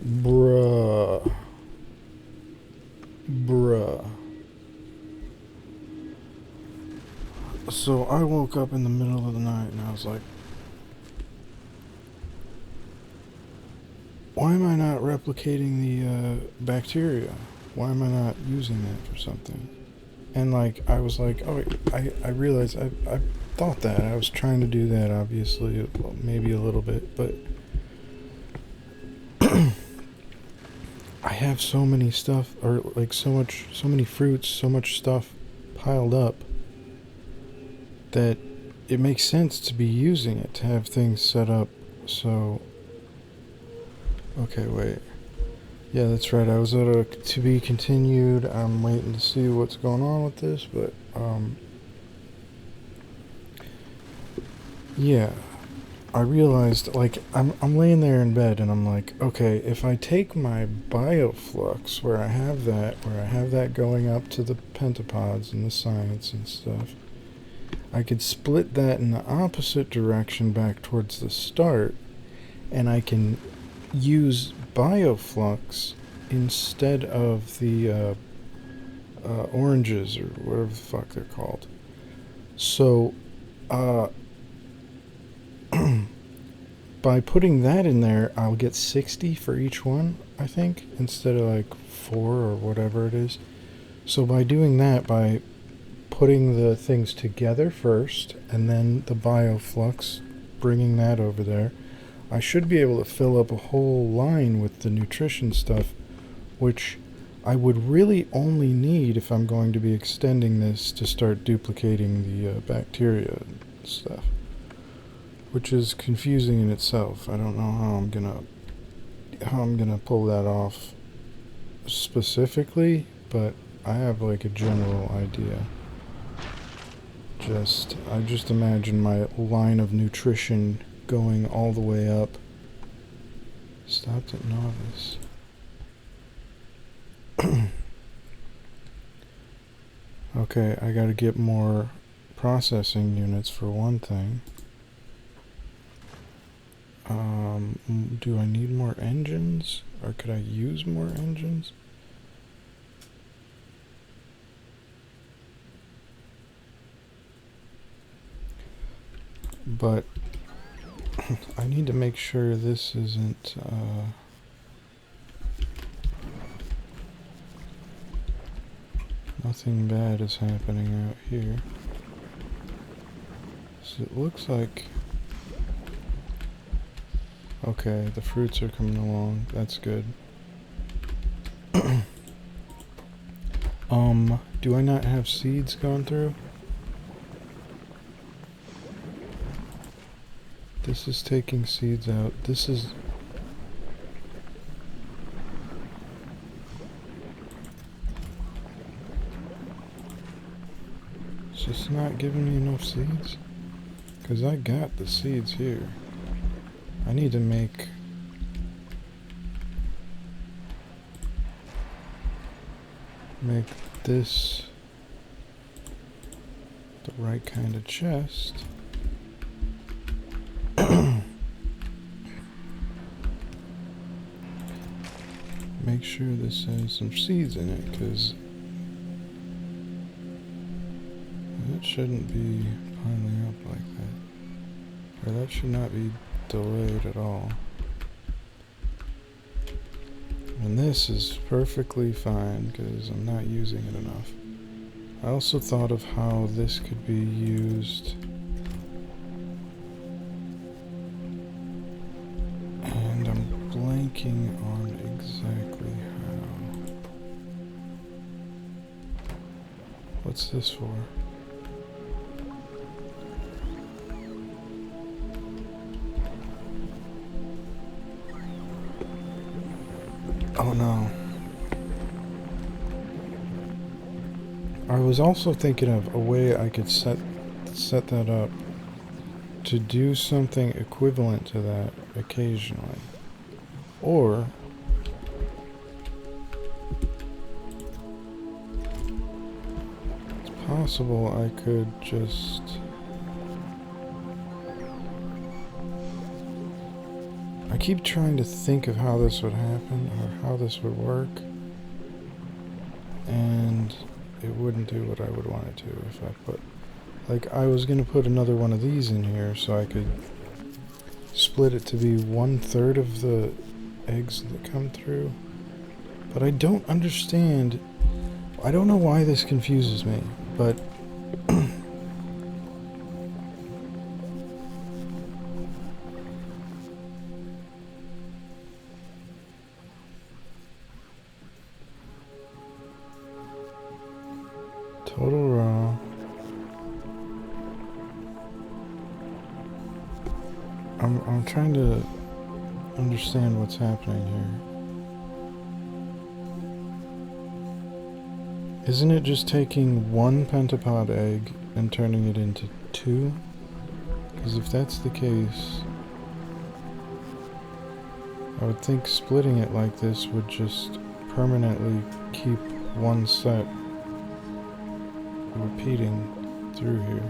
Bruh. Bruh. So I woke up in the middle of the night and I was like, why am I not replicating the bacteria? Why am I not using that for something? And like, I was like, oh, I realized I thought that. I was trying to do that, obviously, maybe a little bit, but I have so many stuff, or like so many fruits, so much stuff piled up that it makes sense to be using it, to have things set up. So, okay, wait. Yeah, that's right. I was at a to be continued. I'm waiting to see what's going on with this, but yeah, I realized like I'm laying there in bed and I'm like, okay, if I take my bioflux where I have that going up to the pentapods and the science and stuff, I could split that in the opposite direction back towards the start, and I can use bioflux instead of the oranges or whatever the fuck they're called. So, uh, by putting that in there, I'll get 60 for each one, I think, instead of like 4 or whatever it is. So by doing that, by putting the things together first and then the bioflux, bringing that over there, I should be able to fill up a whole line with the nutrition stuff, which I would really only need if I'm going to be extending this to start duplicating the bacteria and stuff, which is confusing in itself. I don't know how I'm gonna pull that off specifically, but I have like a general idea. I just imagine my line of nutrition going all the way up. Stopped at novice. Okay, I gotta get more processing units for one thing. Do I need more engines? Or could I use more engines? But I need to make sure this isn't nothing bad is happening out here. So it looks like, okay, the fruits are coming along. That's good. Do I not have seeds gone through? This is taking seeds out. This is... It's just not giving me enough seeds? Because I got the seeds here. I need to make... this the right kind of chest. Make sure this has some seeds in it, because that shouldn't be piling up like that. Or that should not be delayed at all. And this is perfectly fine because I'm not using it enough. I also thought of how this could be used, and I'm blanking on exactly how. What's this for? Oh no. I was also thinking of a way I could set that up to do something equivalent to that occasionally. Or it's possible I could just... I keep trying to think of how this would happen or how this would work, and it wouldn't do what I would want it to if I put... Like, I was going to put another one of these in here so I could split it to be 1/3 of the eggs that come through. But I don't understand. I don't know why this confuses me, but... Total raw. I'm trying to understand what's happening here. Isn't it just taking one pentapod egg and turning it into 2? Because if that's the case, I would think splitting it like this would just permanently keep one set repeating through here.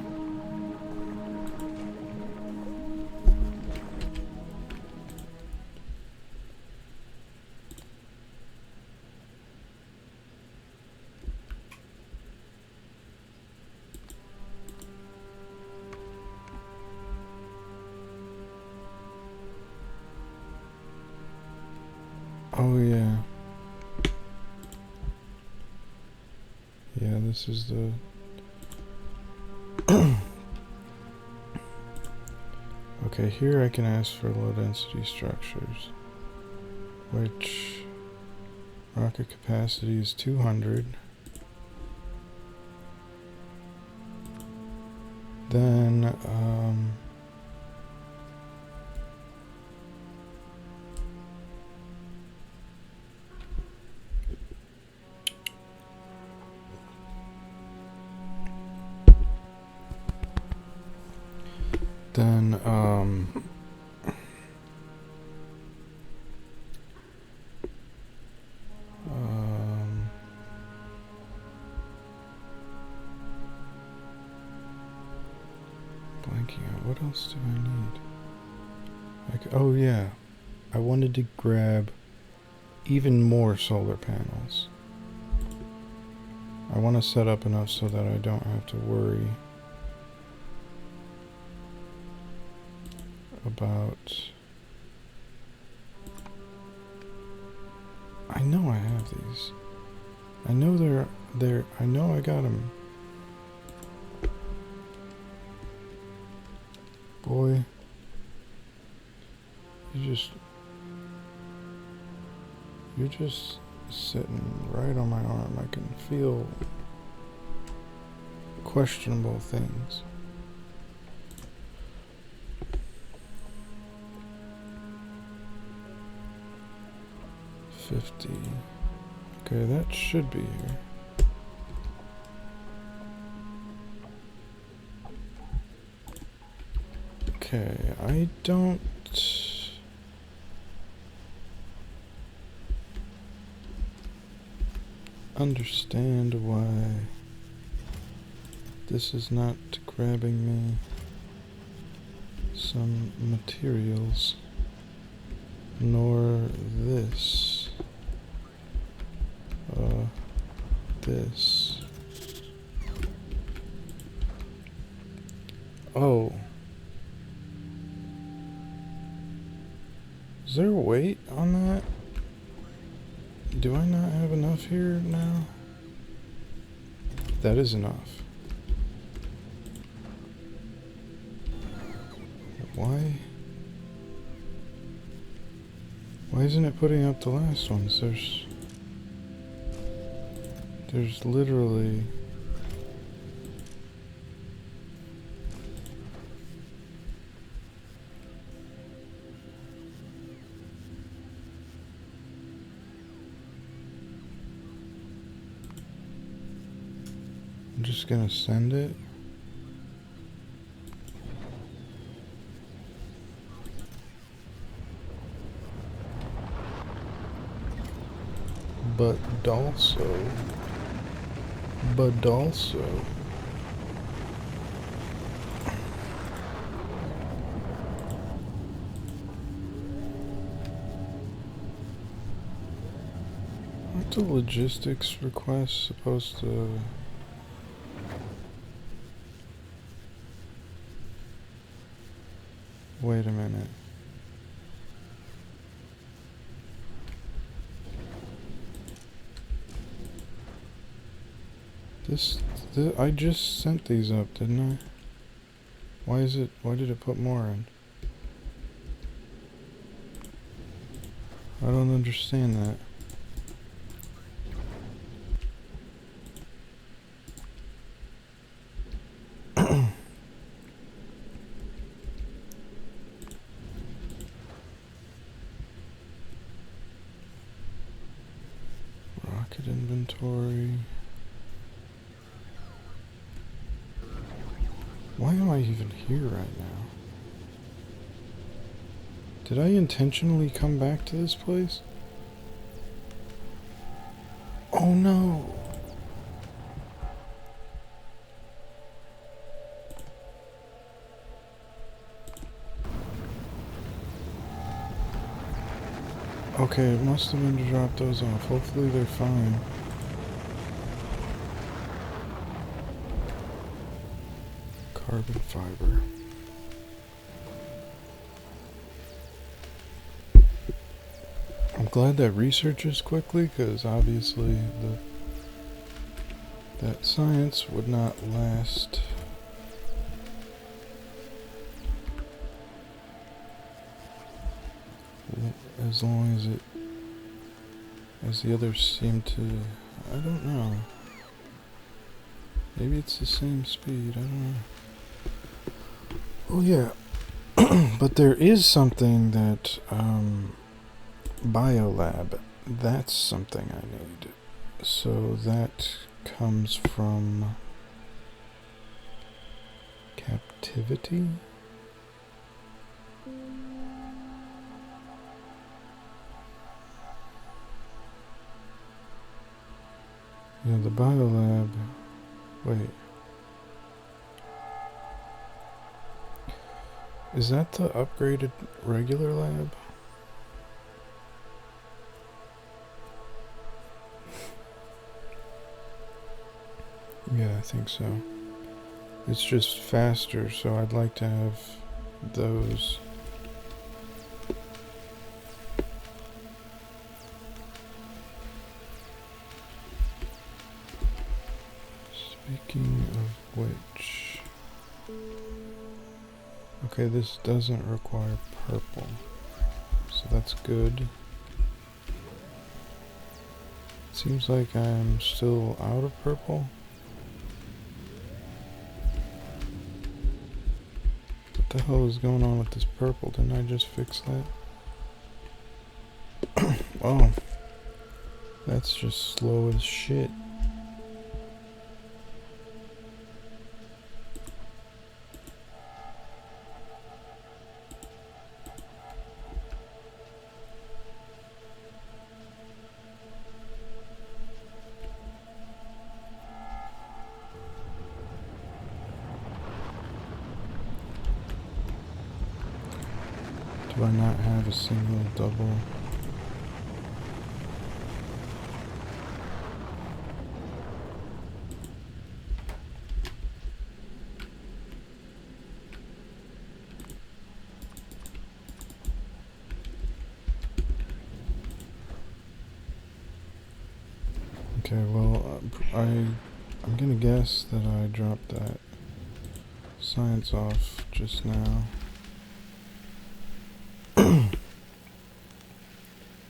Oh yeah. Yeah, this is the... Okay, here I can ask for low density structures, which rocket capacity is 200. Then, blanking out, what else do I need? Like, oh yeah, I wanted to grab even more solar panels. I want to set up enough so that I don't have to worry about... I know I have these. I know they're I know I got them. Boy, you're just sitting right on my arm. I can feel questionable things. $50. Okay, that should be here. Okay, I don't understand why this is not grabbing me some materials, nor this. This. Oh. Is there a weight on that? Do I not have enough here now? That is enough. Why? Why isn't it putting up the last ones? There's literally... I'm just gonna send it. But also, Aren't the logistics requests supposed to... Wait a minute. I just sent these up, didn't I? Why did it put more in? I don't understand that. Rocket inventory. Why am I even here right now? Did I intentionally come back to this place? Oh no! Okay, it must have been to drop those off. Hopefully they're fine. Carbon fiber. I'm glad that researches quickly, because obviously that science would not last. As long as the others seem to, I don't know. Maybe it's the same speed, I don't know. Oh yeah, but there is something that, Biolab, that's something I need. So that comes from captivity? Yeah, the biolab. Wait. Is that the upgraded regular lab? Yeah, I think so. It's just faster, so I'd like to have those. Speaking of which... Okay, this doesn't require purple, so that's good. Seems like I'm still out of purple. What the hell is going on with this purple? Didn't I just fix that? Oh, that's just slow as shit. Do I not have a single double? Okay, well, I'm gonna guess that I dropped that science off just now.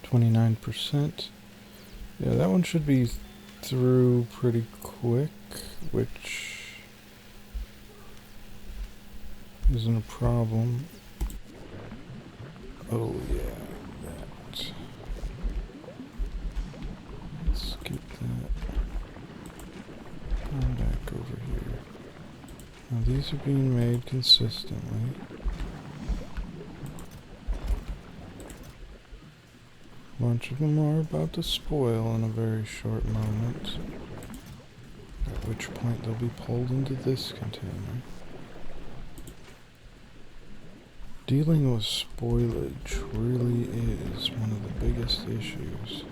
29%. Yeah, that one should be through pretty quick, which isn't a problem. Oh yeah, that. Let's get that. Come back over here. Now these are being made consistently. A bunch of them are about to spoil in a very short moment, at which point they'll be pulled into this container. Dealing with spoilage really is one of the biggest issues.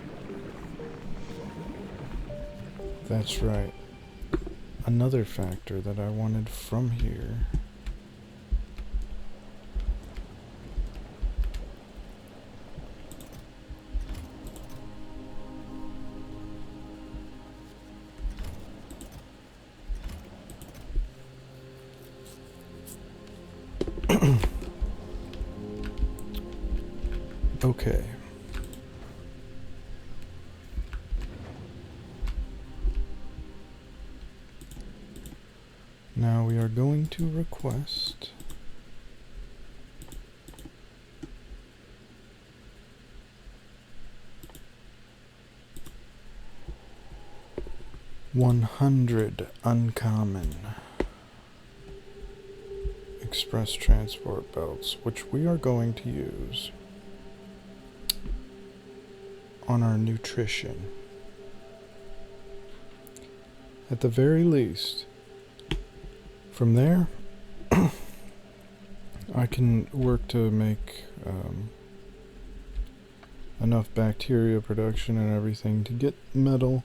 That's right. Another factor that I wanted from here. Okay. Now we are going to request $100 uncommon express transport belts, which we are going to use on our nutrition. At the very least, from there, I can work to make enough bacteria production and everything to get metal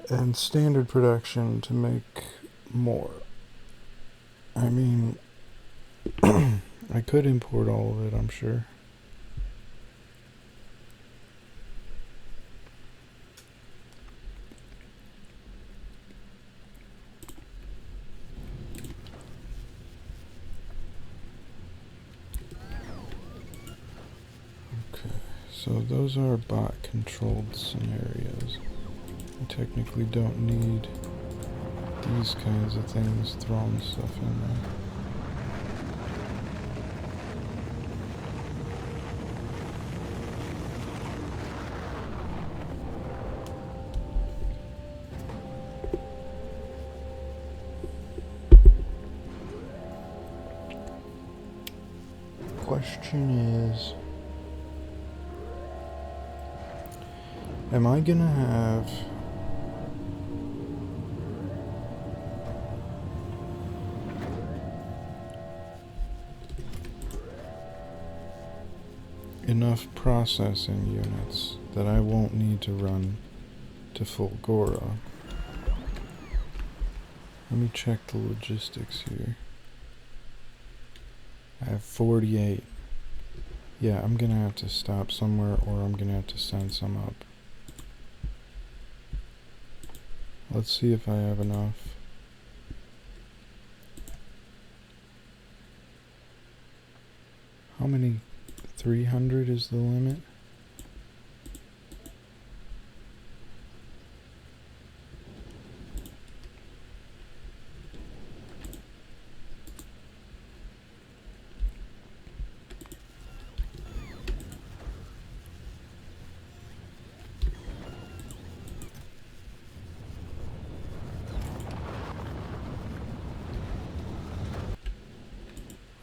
and standard production to make more. I mean, I could import all of it, I'm sure. So those are bot controlled scenarios. I technically don't need these kinds of things throwing stuff in there. Question is, am I gonna have enough processing units that I won't need to run to full Gora? Let me check the logistics here. I have 48. Yeah, I'm gonna have to stop somewhere, or I'm gonna have to send some up. Let's see if I have enough. How many? 300 is the limit?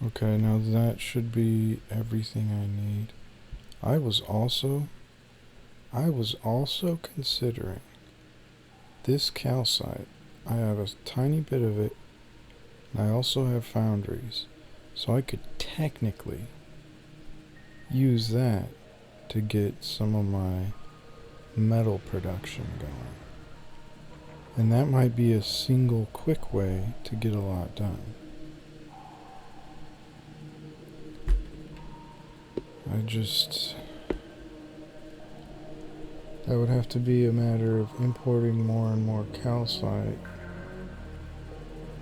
Okay, now that should be everything I need. I was also considering this calcite. I have a tiny bit of it, and I also have foundries, so I could technically use that to get some of my metal production going. And that might be a single quick way to get a lot done. That would have to be a matter of importing more and more calcite.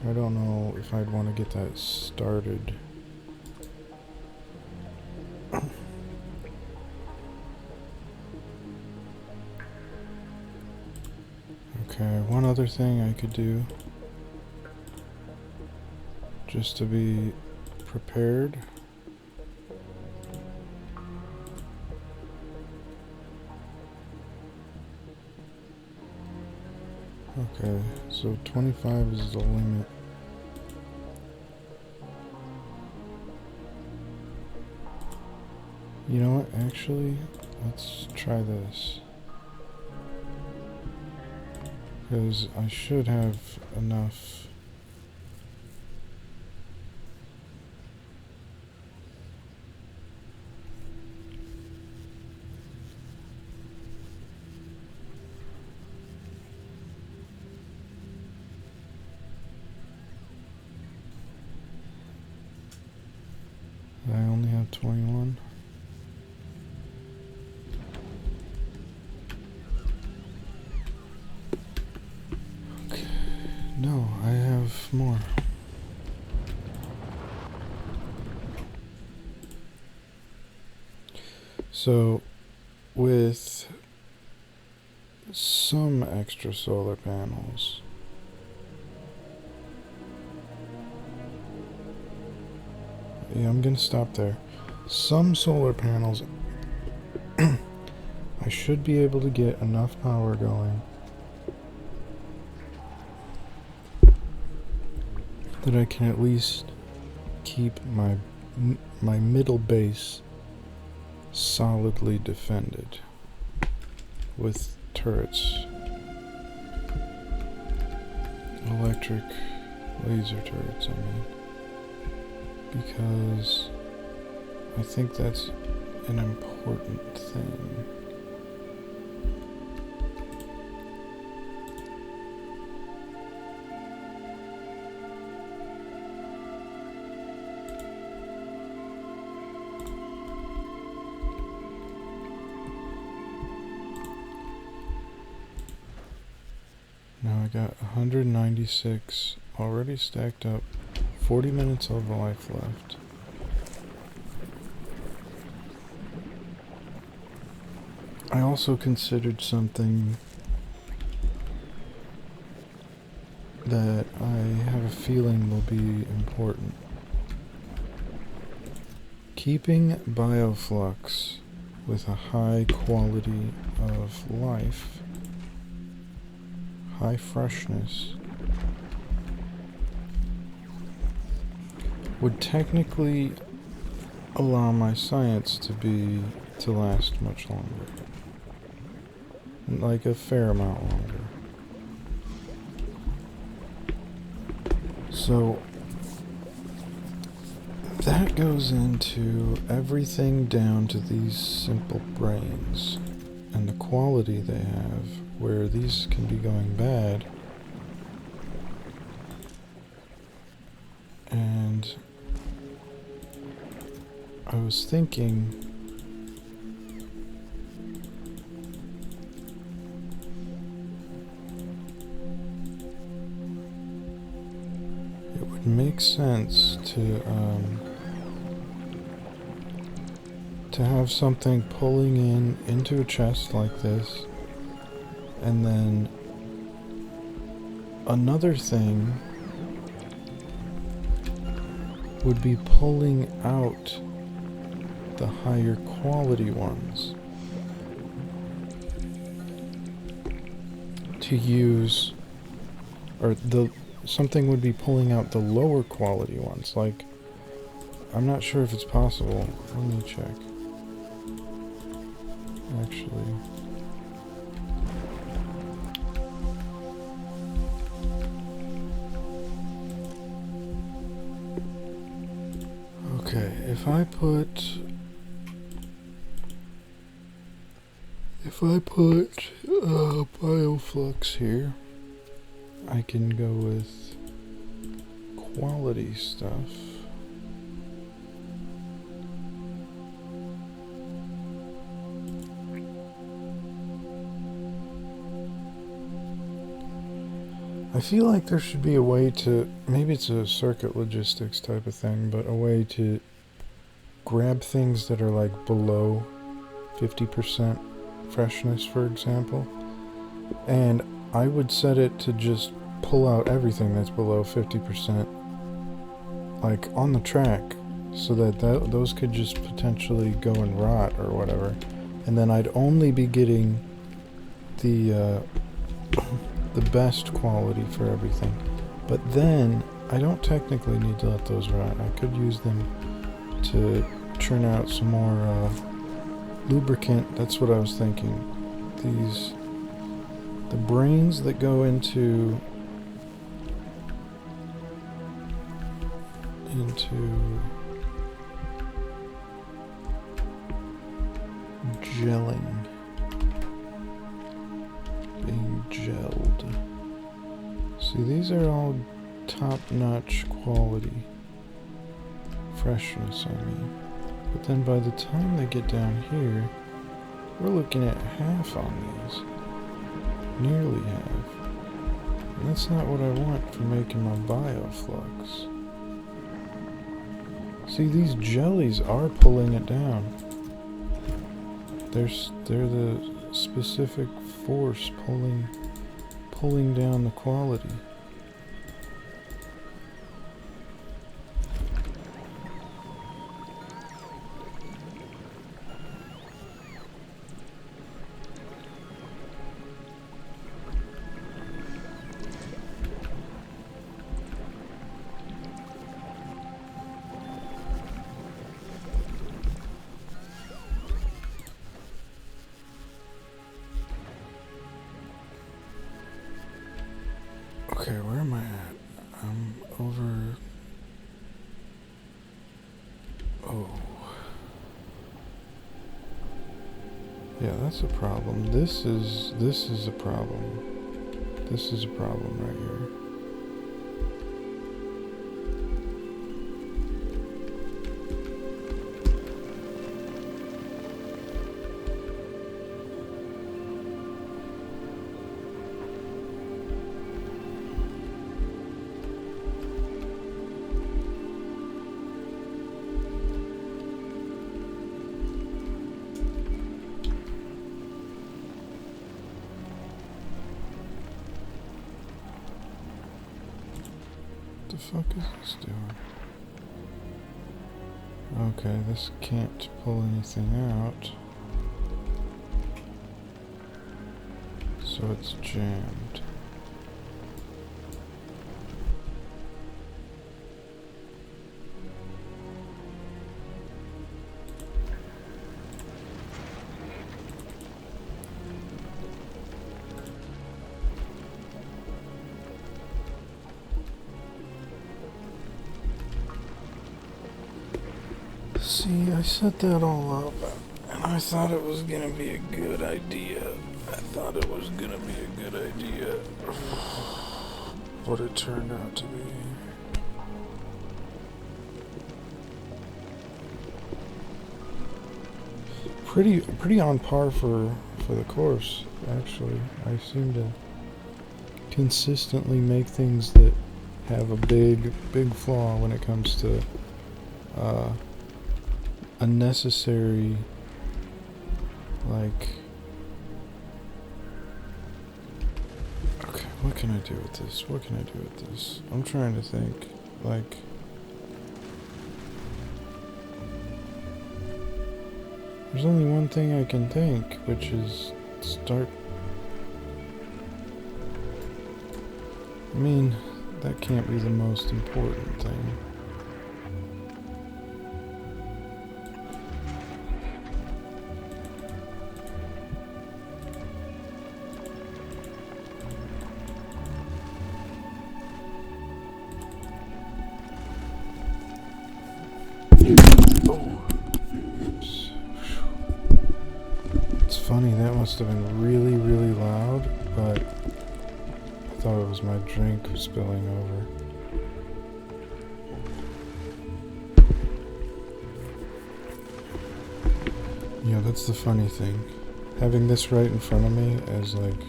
I don't know if I'd want to get that started. Okay, one other thing I could do, just to be prepared. Okay, so 25 is the limit. You know what, actually, let's try this. Because I should have enough. No, I have more. So, with some extra solar panels, yeah, I'm gonna stop there. Some solar panels, I should be able to get enough power going that I can at least keep my middle base solidly defended with turrets, electric laser turrets, I mean, because I think that's an important thing. Now I got 196 already stacked up, 40 minutes of life left. I also considered something that I have a feeling will be important. Keeping bioflux with a high quality of life, high freshness, would technically allow my science to last much longer. Like a fair amount longer. So that goes into everything down to these simple brains and the quality they have, where these can be going bad. And I was thinking it would make sense to have something pulling into a chest like this, and then another thing would be pulling out the higher quality ones to use, or something would be pulling out the lower quality ones. Like, I'm not sure if it's possible. Let me check. Actually, okay, if I put bioflux here, I can go with quality stuff. I feel like there should be a way to, maybe it's a circuit logistics type of thing, but a way to grab things that are like below 50% freshness, for example, and I would set it to just pull out everything that's below 50%, like on the track, so that those could just potentially go and rot or whatever, and then I'd only be getting the best quality for everything. But then I don't technically need to let those rot. I could use them to churn out some more lubricant. That's what I was thinking. The brains that go into gelling, being gelled. See, these are all top-notch quality freshness, I mean. But then by the time they get down here, we're looking at half on these. Nearly half. And that's not what I want for making my bioflux. See, these jellies are pulling it down. They're the specific force pulling down the quality. Okay, where am I at? I'm over... Oh. Yeah, that's a problem. This is a problem. This is a problem right here. What the fuck is this doing? Okay, this can't pull anything out. So it's jammed. See, I set that all up, and I thought it was gonna be a good idea. What it turned out to be. Pretty on par for the course, actually. I seem to consistently make things that have a big flaw when it comes to unnecessary, like, okay, what can I do with this? I'm trying to think, like, there's only one thing I can think, which is start, I mean, that can't be the most important thing. Funny, that must have been really loud, but I thought it was my drink spilling over. Yeah, that's the funny thing. Having this right in front of me as like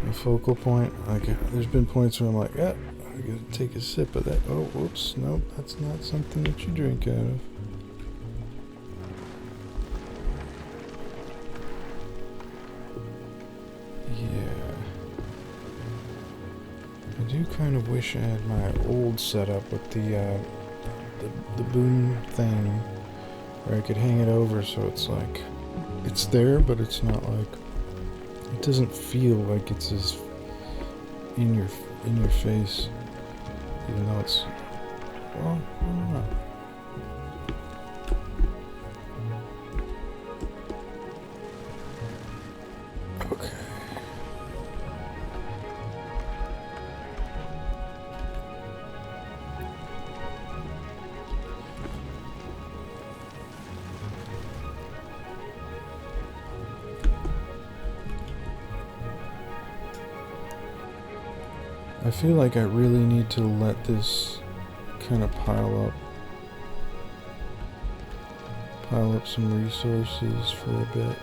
a focal point, like there's been points where I'm like, yeah, I gotta take a sip of that. Oh, whoops, nope, that's not something that you drink out of. I do kind of wish I had my old setup with the boom thing where I could hang it over so it's like it's there, but it's not like it doesn't feel like it's as in your face, even though it's, well, I don't know. I feel like I really need to let this kind of pile up some resources for a bit.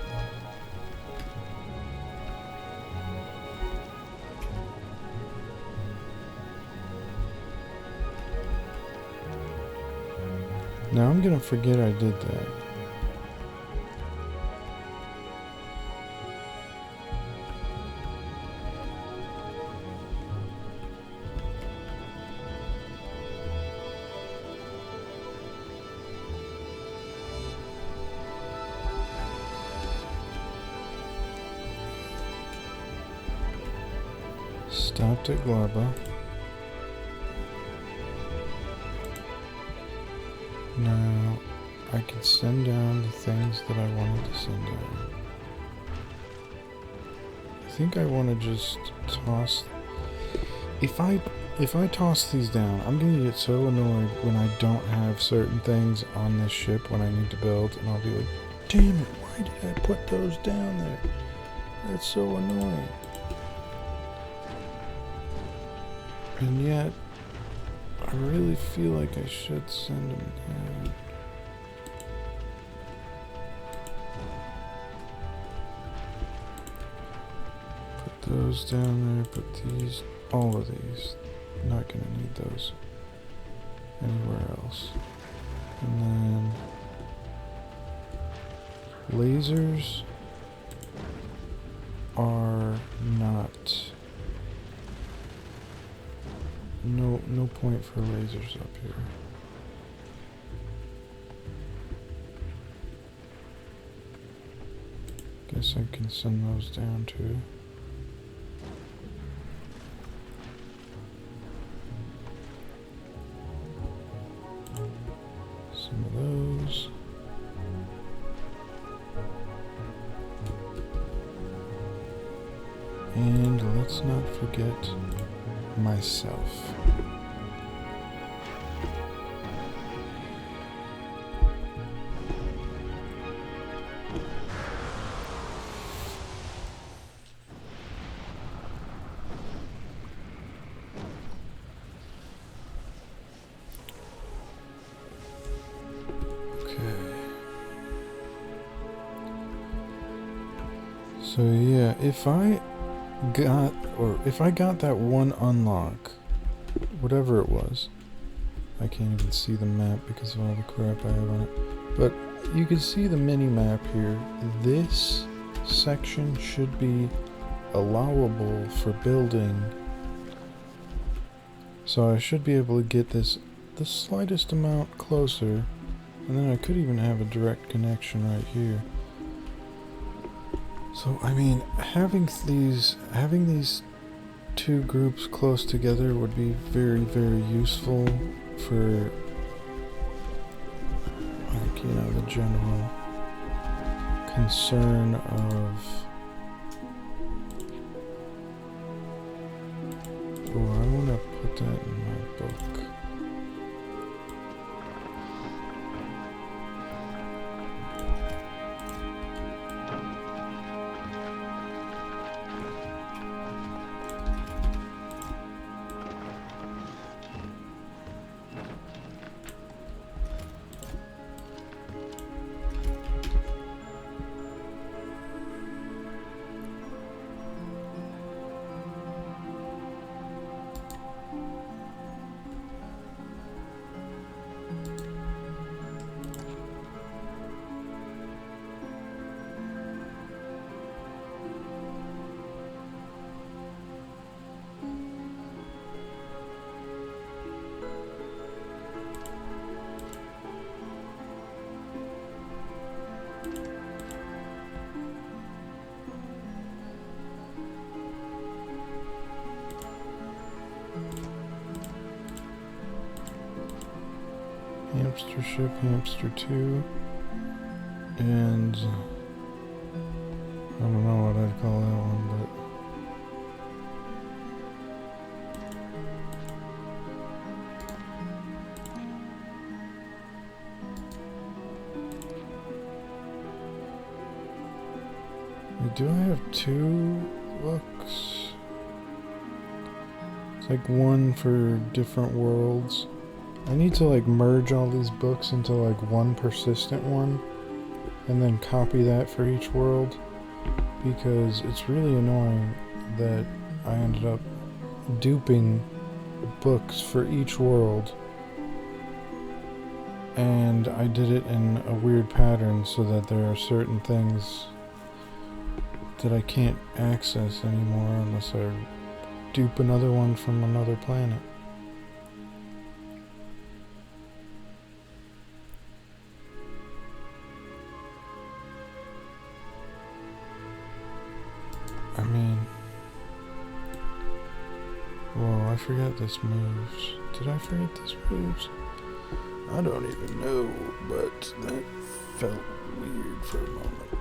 Now I'm gonna forget I did that. Stopped at Gleba. Now I can send down the things that I wanted to send down. I think I want to just toss. If I toss these down, I'm gonna get so annoyed when I don't have certain things on this ship when I need to build, and I'll be like, damn it, why did I put those down there? That's so annoying. And yet, I really feel like I should send them down. Put those down there, put these, all of these. Not gonna need those anywhere else. And then lasers are not. No point for lasers up here. Guess I can send those down too. Some of those. And let's not forget myself. So yeah, if I got that one unlock, whatever it was, I can't even see the map because of all the crap I have on it, but you can see the mini map here. This section should be allowable for building, so I should be able to get this the slightest amount closer, and then I could even have a direct connection right here. So I mean, having these two groups close together would be very, very useful for, like, you know, the general concern of, oh, I want to put that in my book. Hamster ship, hamster 2, and I don't know what I'd call that one, but wait, do I have 2 books? It's like one for different worlds. I need to like merge all these books into like one persistent one and then copy that for each world, because it's really annoying that I ended up duping books for each world and I did it in a weird pattern so that there are certain things that I can't access anymore unless I dupe another one from another planet. I mean, whoa, I forgot this moves. Did I forget this moves? I don't even know, but that felt weird for a moment.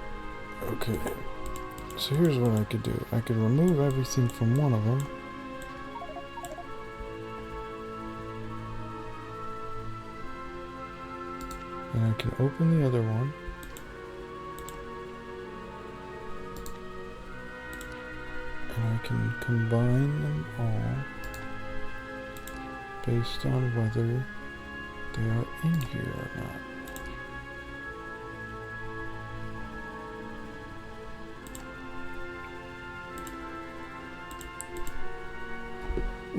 Okay, so here's what I could do. I could remove everything from one of them. And I can open the other one. And I can combine them all based on whether they are in here or not.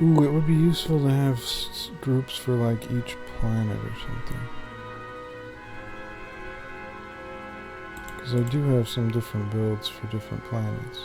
Ooh, it would be useful to have groups for like each planet or something. Because I do have some different builds for different planets.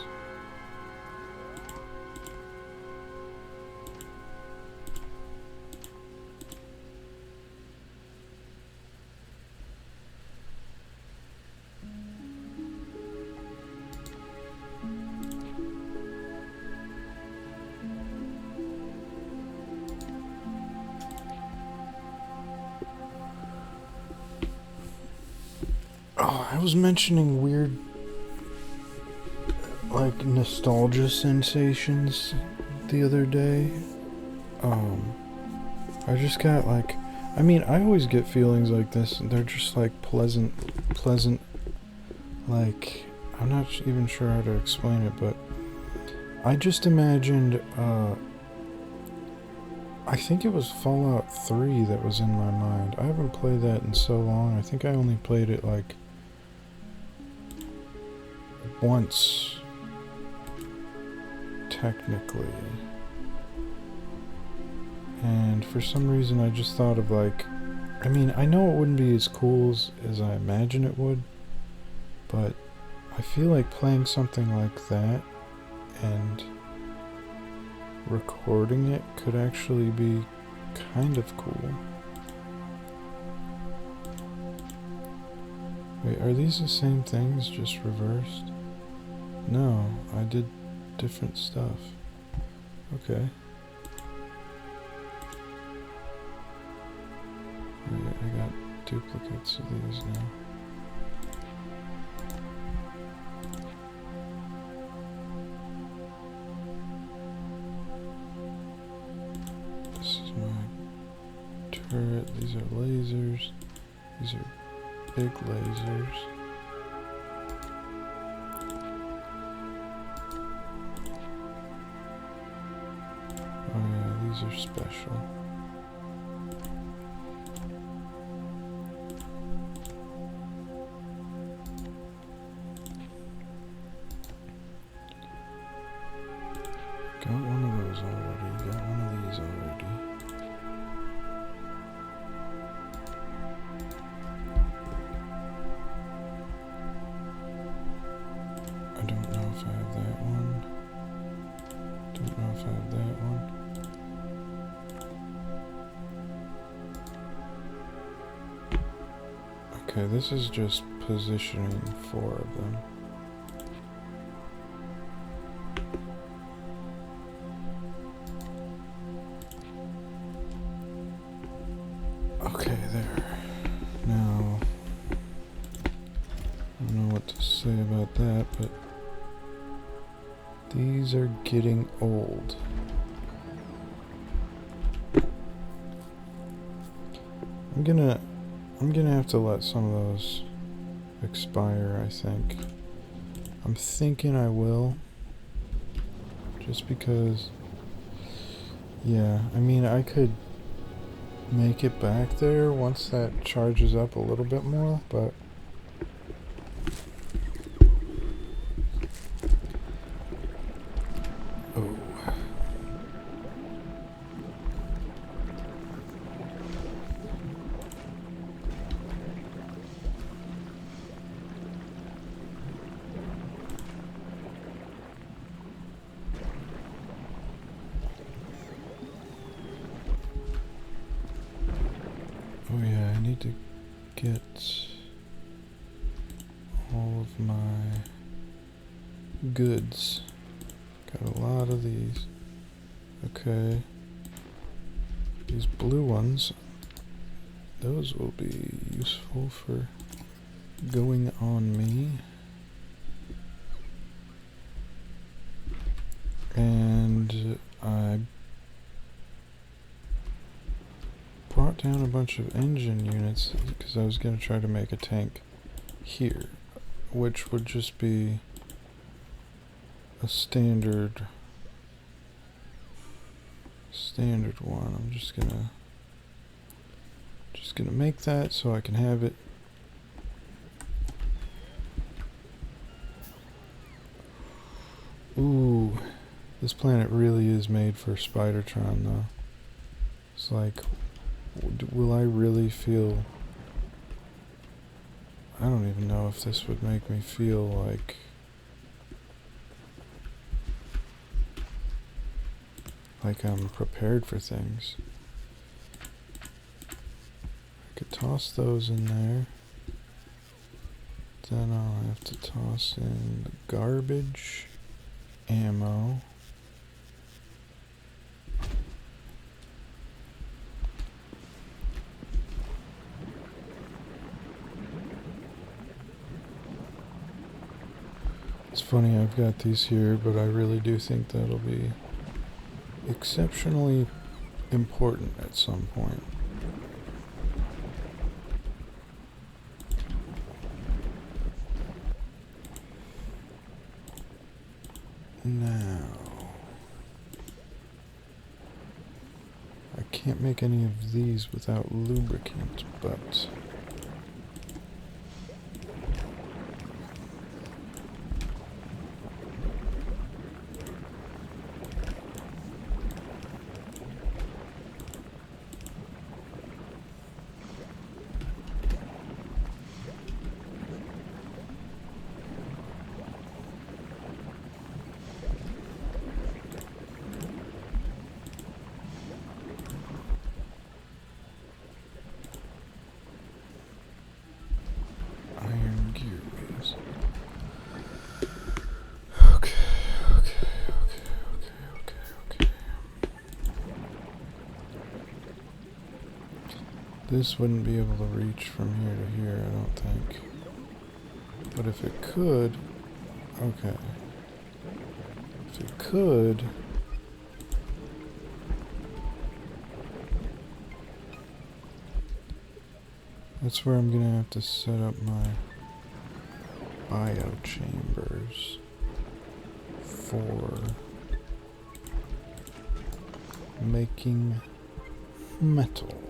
Oh, I was mentioning weird, like, nostalgia sensations the other day. I just got, like, I mean, I always get feelings like this, and they're just, like, pleasant, like, I'm not even sure how to explain it, but I just imagined, I think it was Fallout 3 that was in my mind. I haven't played that in so long. I think I only played it, like, once, technically. And for some reason I just thought of, like, I mean, I know it wouldn't be as cool as I imagine it would, but I feel like playing something like that and recording it could actually be kind of cool. Wait, are these the same things, just reversed? No, I did different stuff. Okay. I got duplicates of these now. This is my turret. These are lasers. These are big lasers. Oh yeah, these are special. Got one of those already. Got one of these already. I don't know if I have that one. Don't know if I have that one. Okay, this is just positioning 4 of them. Okay, there. Now, I don't know what to say about that, but these are getting old. I'm gonna have to let some of those expire, I think. I'm thinking I will. Just because, yeah, I mean, I could make it back there once that charges up a little bit more, but oh. need to get all of my goods. Got a lot of these. Okay. These blue ones, those will be useful for going on me. And I brought down a bunch of engine units because I was going to try to make a tank here, which would just be a standard one. I'm just gonna make that so I can have it. Ooh, this planet really is made for Spidertron though. It's like, will I really feel... I don't even know if this would make me feel like... I'm prepared for things. I could toss those in there. Then I'll have to toss in the garbage, ammo. It's funny I've got these here, but I really do think that'll be exceptionally important at some point. Now, I can't make any of these without lubricant, but this wouldn't be able to reach from here to here, I don't think. But if it could... Okay. If it could... That's where I'm gonna have to set up my biochambers for making metal.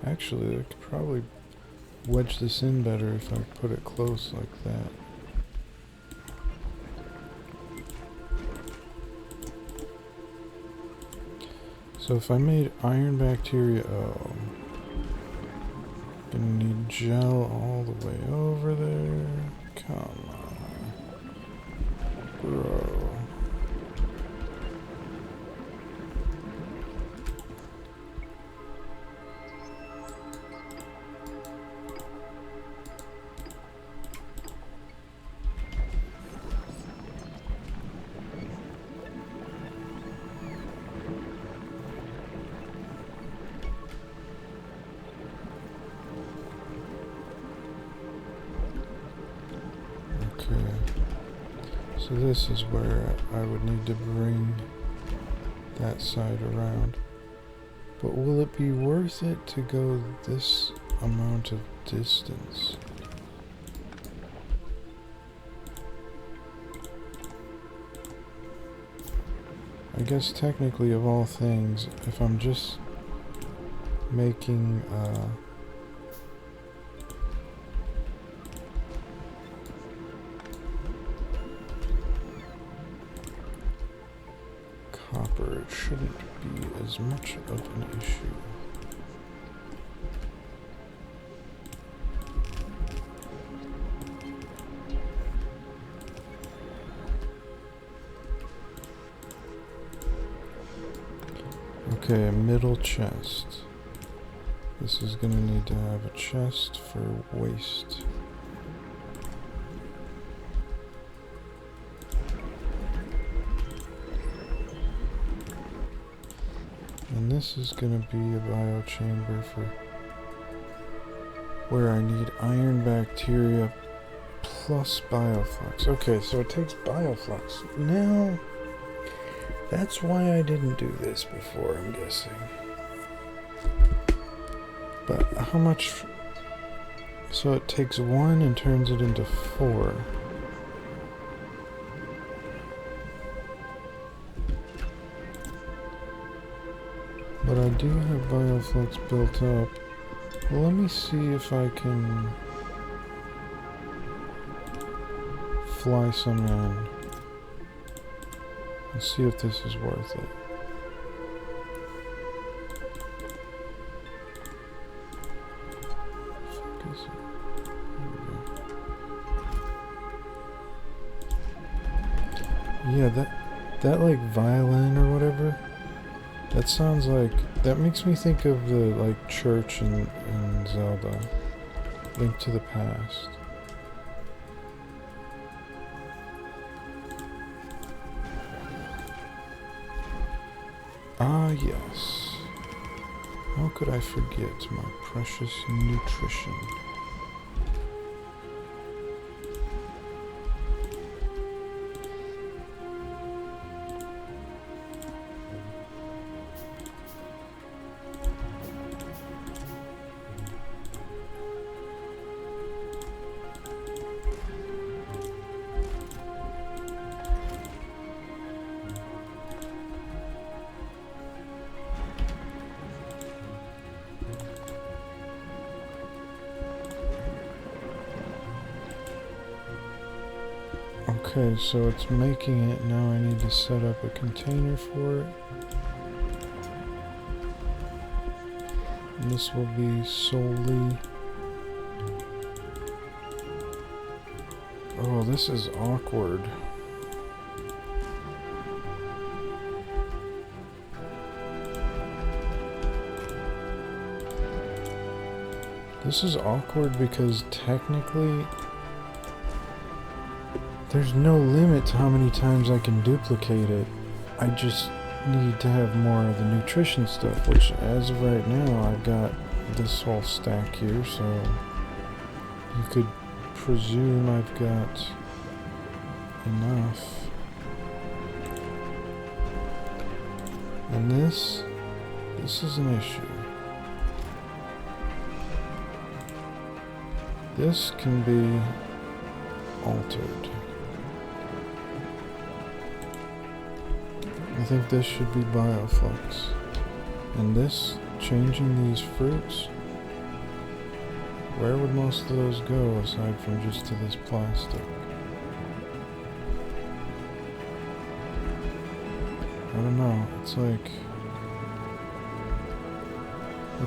Actually, I could probably wedge this in better if I put it close like that. So if I made iron bacteria, oh, gonna need gel all the way over there. Come on, bro. So this is where I would need to bring that side around. But will it be worth it to go this amount of distance? I guess technically of all things, if I'm just making copper, it shouldn't be as much of an issue. Okay, a middle chest. This is gonna need to have a chest for waste. And this is gonna be a biochamber for where I need iron bacteria plus bioflux. Okay, so it takes bioflux. Now, that's why I didn't do this before, I'm guessing. But how much? So it takes 1 and turns it into 4. But I do have bioflux built up. Well, let me see if I can fly some in and see if this is worth it. Yeah, that like violin or whatever, that sounds like, that makes me think of the like church in Zelda, Link to the Past. Ah yes, how could I forget my precious nutrition? Okay, so it's making it. Now I need to set up a container for it. And this will be solely... Oh, this is awkward. This is awkward because technically there's no limit to how many times I can duplicate it. I just need to have more of the nutrition stuff, which as of right now I've got this whole stack here, so you could presume I've got enough. And this is an issue. This can be altered. I think this should be bioflux. And this, changing these fruits, where would most of those go aside from just to this plastic? I don't know, it's like...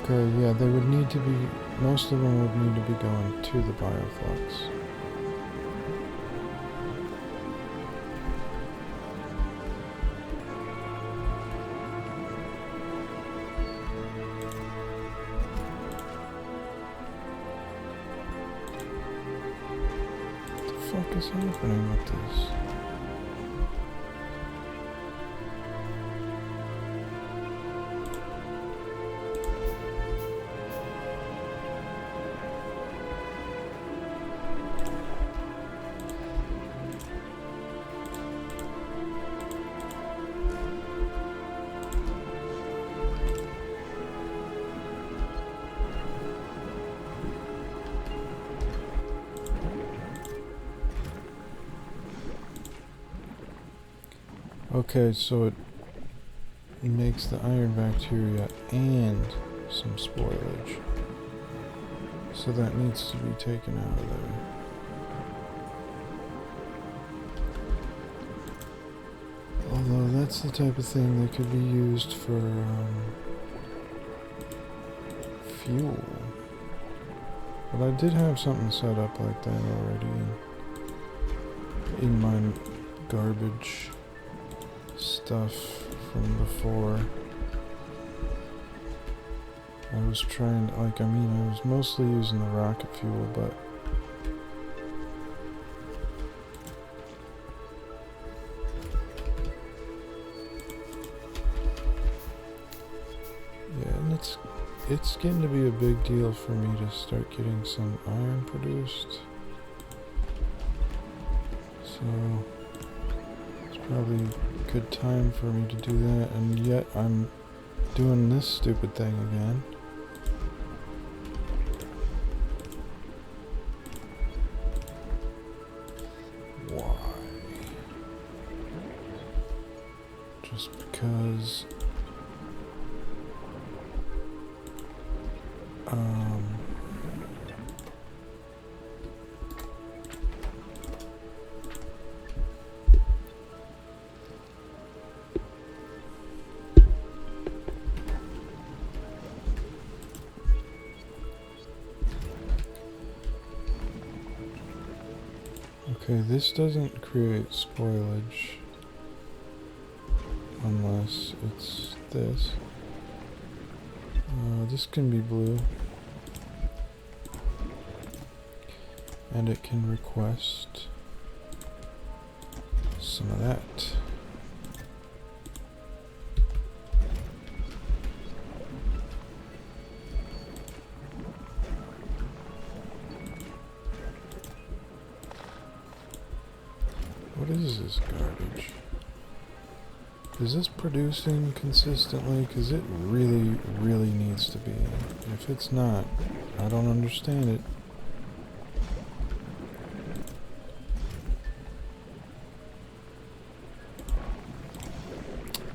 Okay, yeah, they would need to be, most of them would need to be going to the bioflux. What is happening with this? Okay, so it makes the iron bacteria and some spoilage. So that needs to be taken out of there. Although that's the type of thing that could be used for fuel. But I did have something set up like that already in my garbage stuff from before. I was trying, like, I was mostly using the rocket fuel, but yeah, and it's getting to be a big deal for me to start getting some iron produced. So it's probably a good time for me to do that, and yet I'm doing this stupid thing again. Why? Just because okay, this doesn't create spoilage unless it's this. This can be blue. And it can request some of that. What is this garbage? Is this producing consistently? Because it really, really needs to be. If it's not, I don't understand it.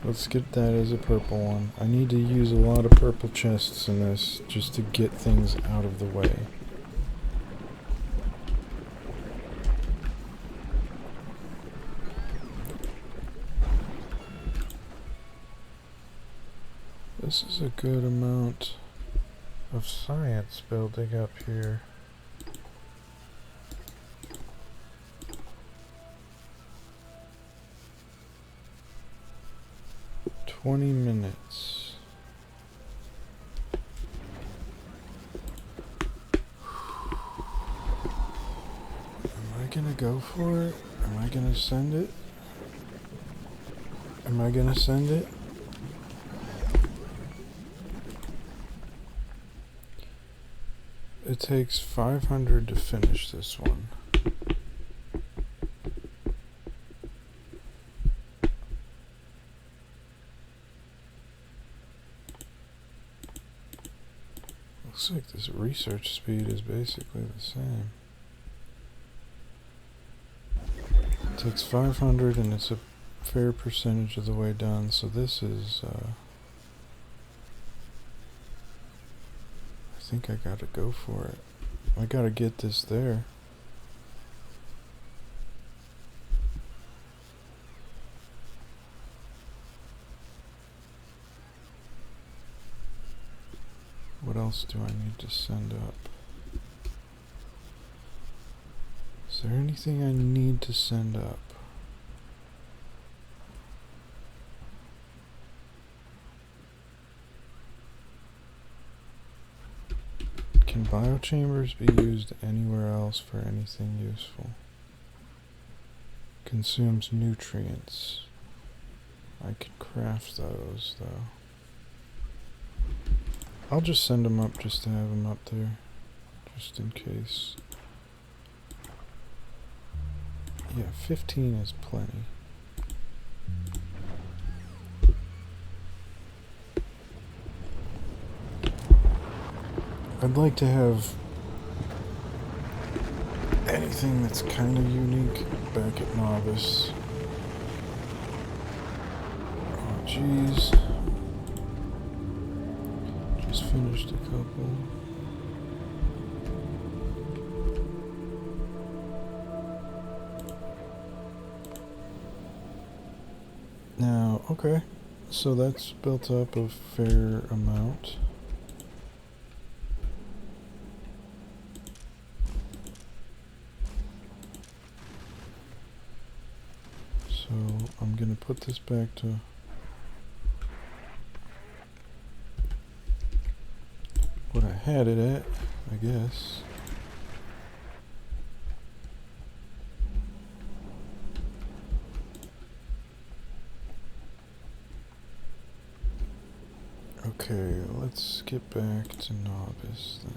Let's get that as a purple one. I need to use a lot of purple chests in this just to get things out of the way. This is a good amount of science building up here. $20. Am I gonna go for it? Am I gonna send it? Am I gonna send it? It takes 500 to finish this one. Looks like this research speed is basically the same. It takes 500 and it's a fair percentage of the way done, so this is I think I gotta go for it. I gotta get this there. What else do I need to send up? Is there anything I need to send up? Can biochambers be used anywhere else for anything useful? Consumes nutrients. I can craft those though. I'll just send them up just to have them up there, just in case. Yeah, 15 is plenty. I'd like to have anything that's kind of unique back at Novice. Oh, jeez. Just finished a couple. Now, okay, so that's built up a fair amount. So I'm gonna put this back to had it at, I guess. Okay, let's get back to novice then.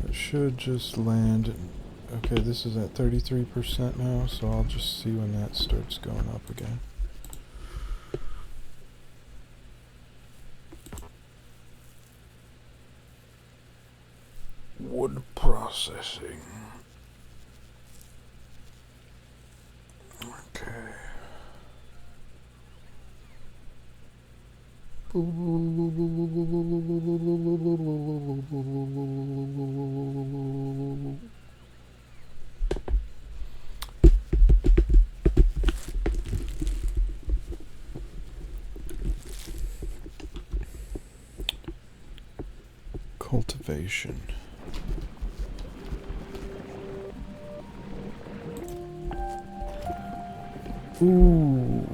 It should just land. Okay, this is at 33% now, so I'll just see when that starts going up again. Wood processing. Okay. Cultivation. Ooh.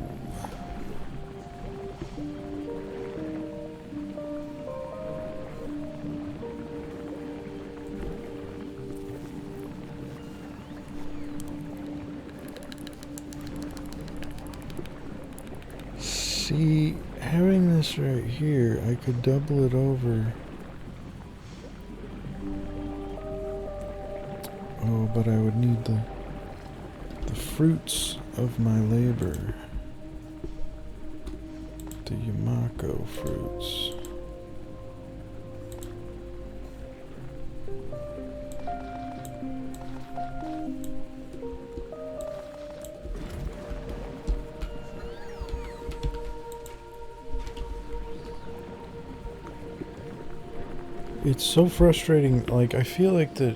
See, having this right here, I could double it over. Oh, but I would need the fruits of my labor. The Yamako fruits. It's so frustrating. Like, I feel like that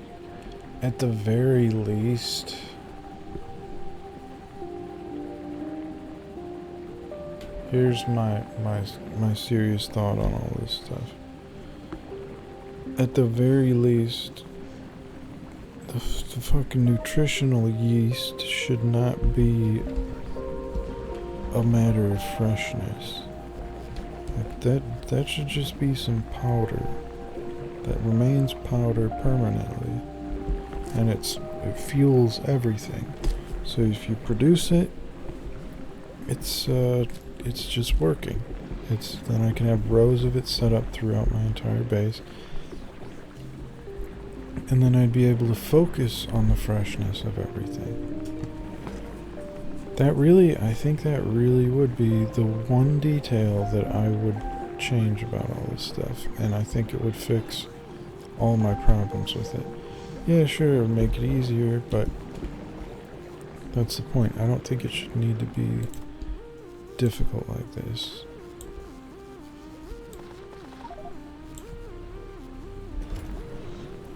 at the very least, here's my serious thought on all this stuff. At the very least, the fucking nutritional yeast should not be a matter of freshness. Like that should just be some powder that remains powder permanently, and it fuels everything. So if you produce it, it's just working. Then I can have rows of it set up throughout my entire base, and then I'd be able to focus on the freshness of everything. I think that really would be the one detail that I would change about all this stuff, and I think it would fix all my problems with it. Yeah, sure, it would make it easier, but that's the point. I don't think it should need to be difficult like this.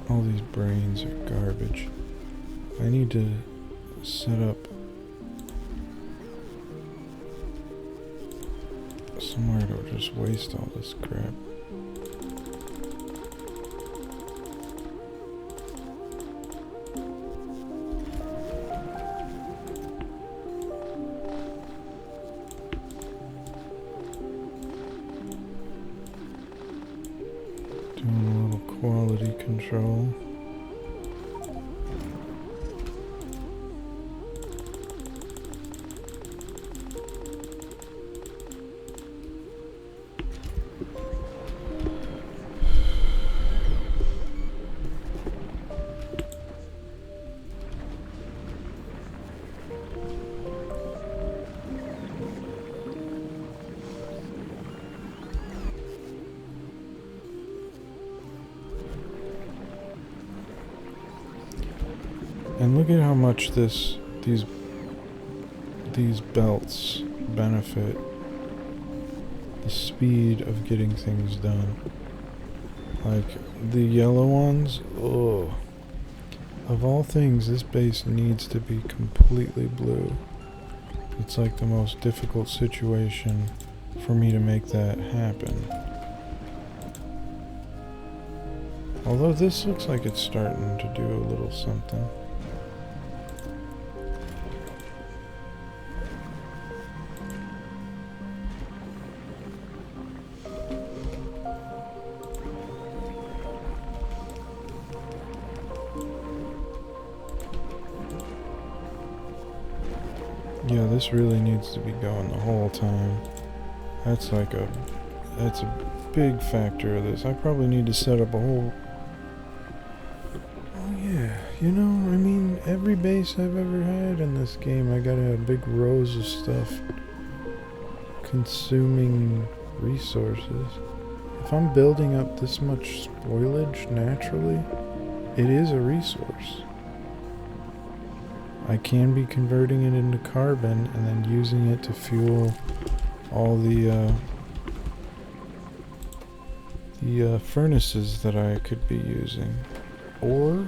All these brains are garbage. I need to set up somewhere to just waste all this crap. Doing a little quality control. And look at how much these belts benefit the speed of getting things done. Like the yellow ones, ugh. Of all things, this base needs to be completely blue. It's like the most difficult situation for me to make that happen. Although this looks like it's starting to do a little something. Yeah, this really needs to be going the whole time. That's a big factor of this. I probably need to set up a whole... Oh yeah, you know, I mean, every base I've ever had in this game, I gotta have big rows of stuff consuming resources. If I'm building up this much spoilage naturally, it is a resource. I can be converting it into carbon and then using it to fuel all the furnaces that I could be using. Or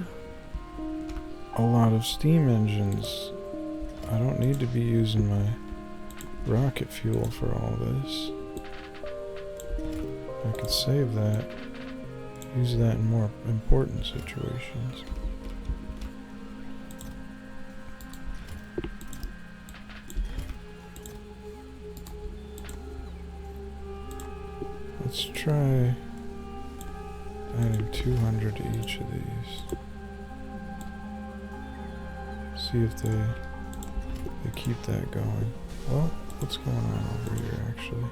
a lot of steam engines. I don't need to be using my rocket fuel for all this. I could save that. Use that in more important situations. Let's try adding 200 to each of these. See if they keep that going. Well, what's going on over here actually?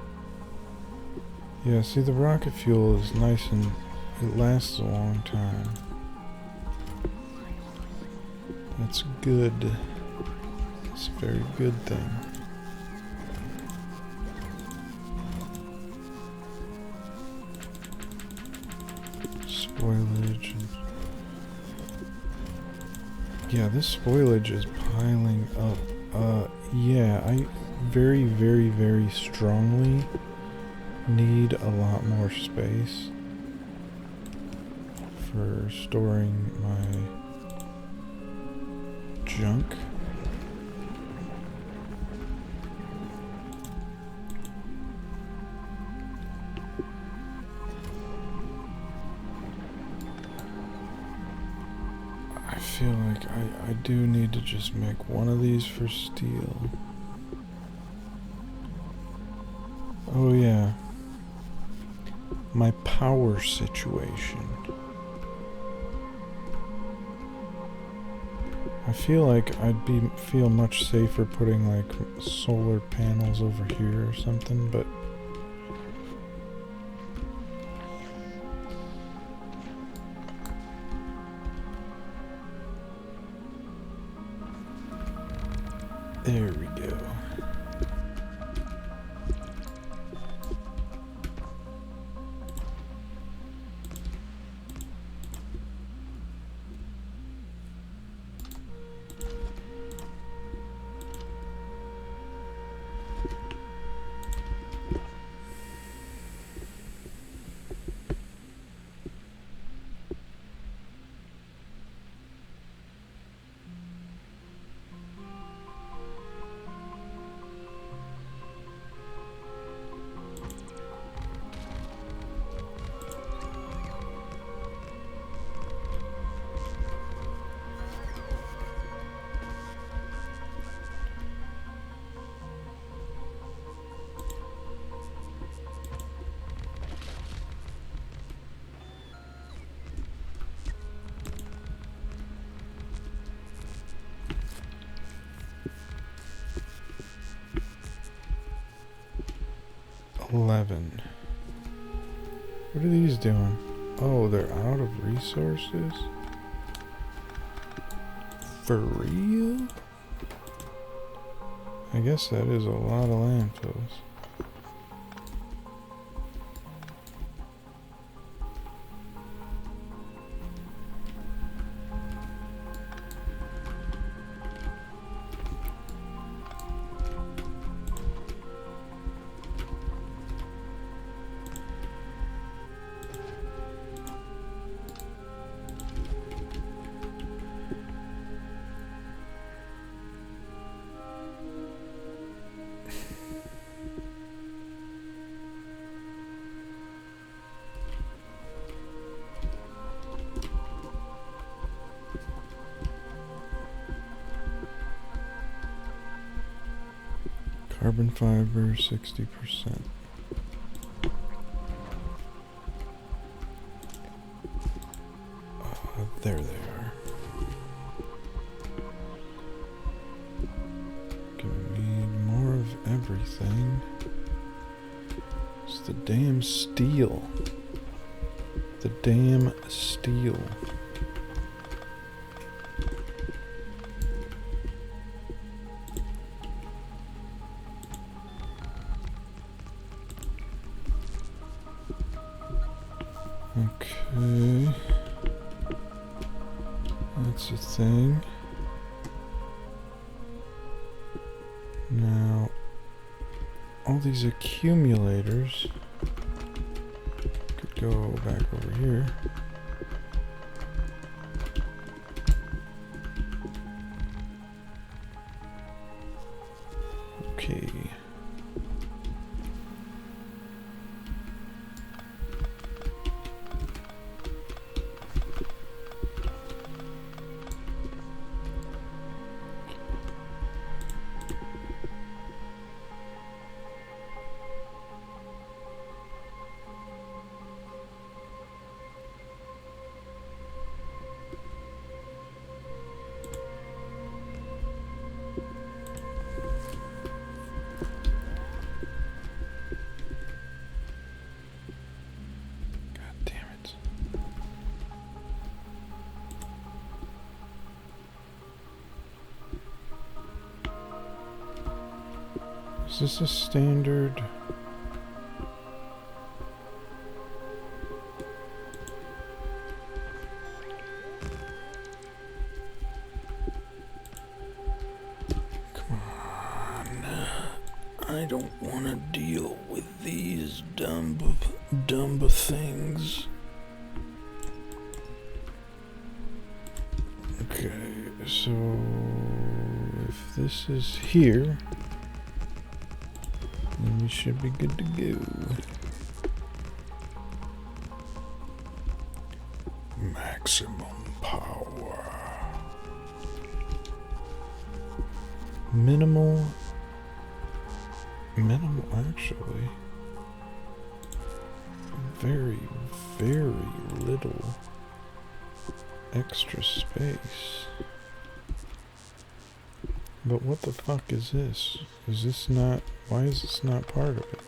Yeah, see, the rocket fuel is nice and it lasts a long time. That's good. It's a very good thing. Spoilage. Yeah, this spoilage is piling up. Yeah, I very, very, very strongly need a lot more space for storing my junk. I feel like I do need to just make one of these for steel. Oh yeah. My power situation. I feel like I'd feel much safer putting like solar panels over here or something, but there we go. What are these doing? Oh, they're out of resources? For real? I guess that is a lot of landfills. Carbon fiber, 60%. There they are. Give me anything. It's the damn steel. The damn steel. Okay. That's a thing. Now, all these accumulators could go back over here. Okay. Is this a standard? Come on. I don't want to deal with these dumb things. Okay, so if this is here, then we should be good to go. Maximum power. Minimal actually. Very, very little extra space. But what the fuck is this? Is this not... Why is this not part of it?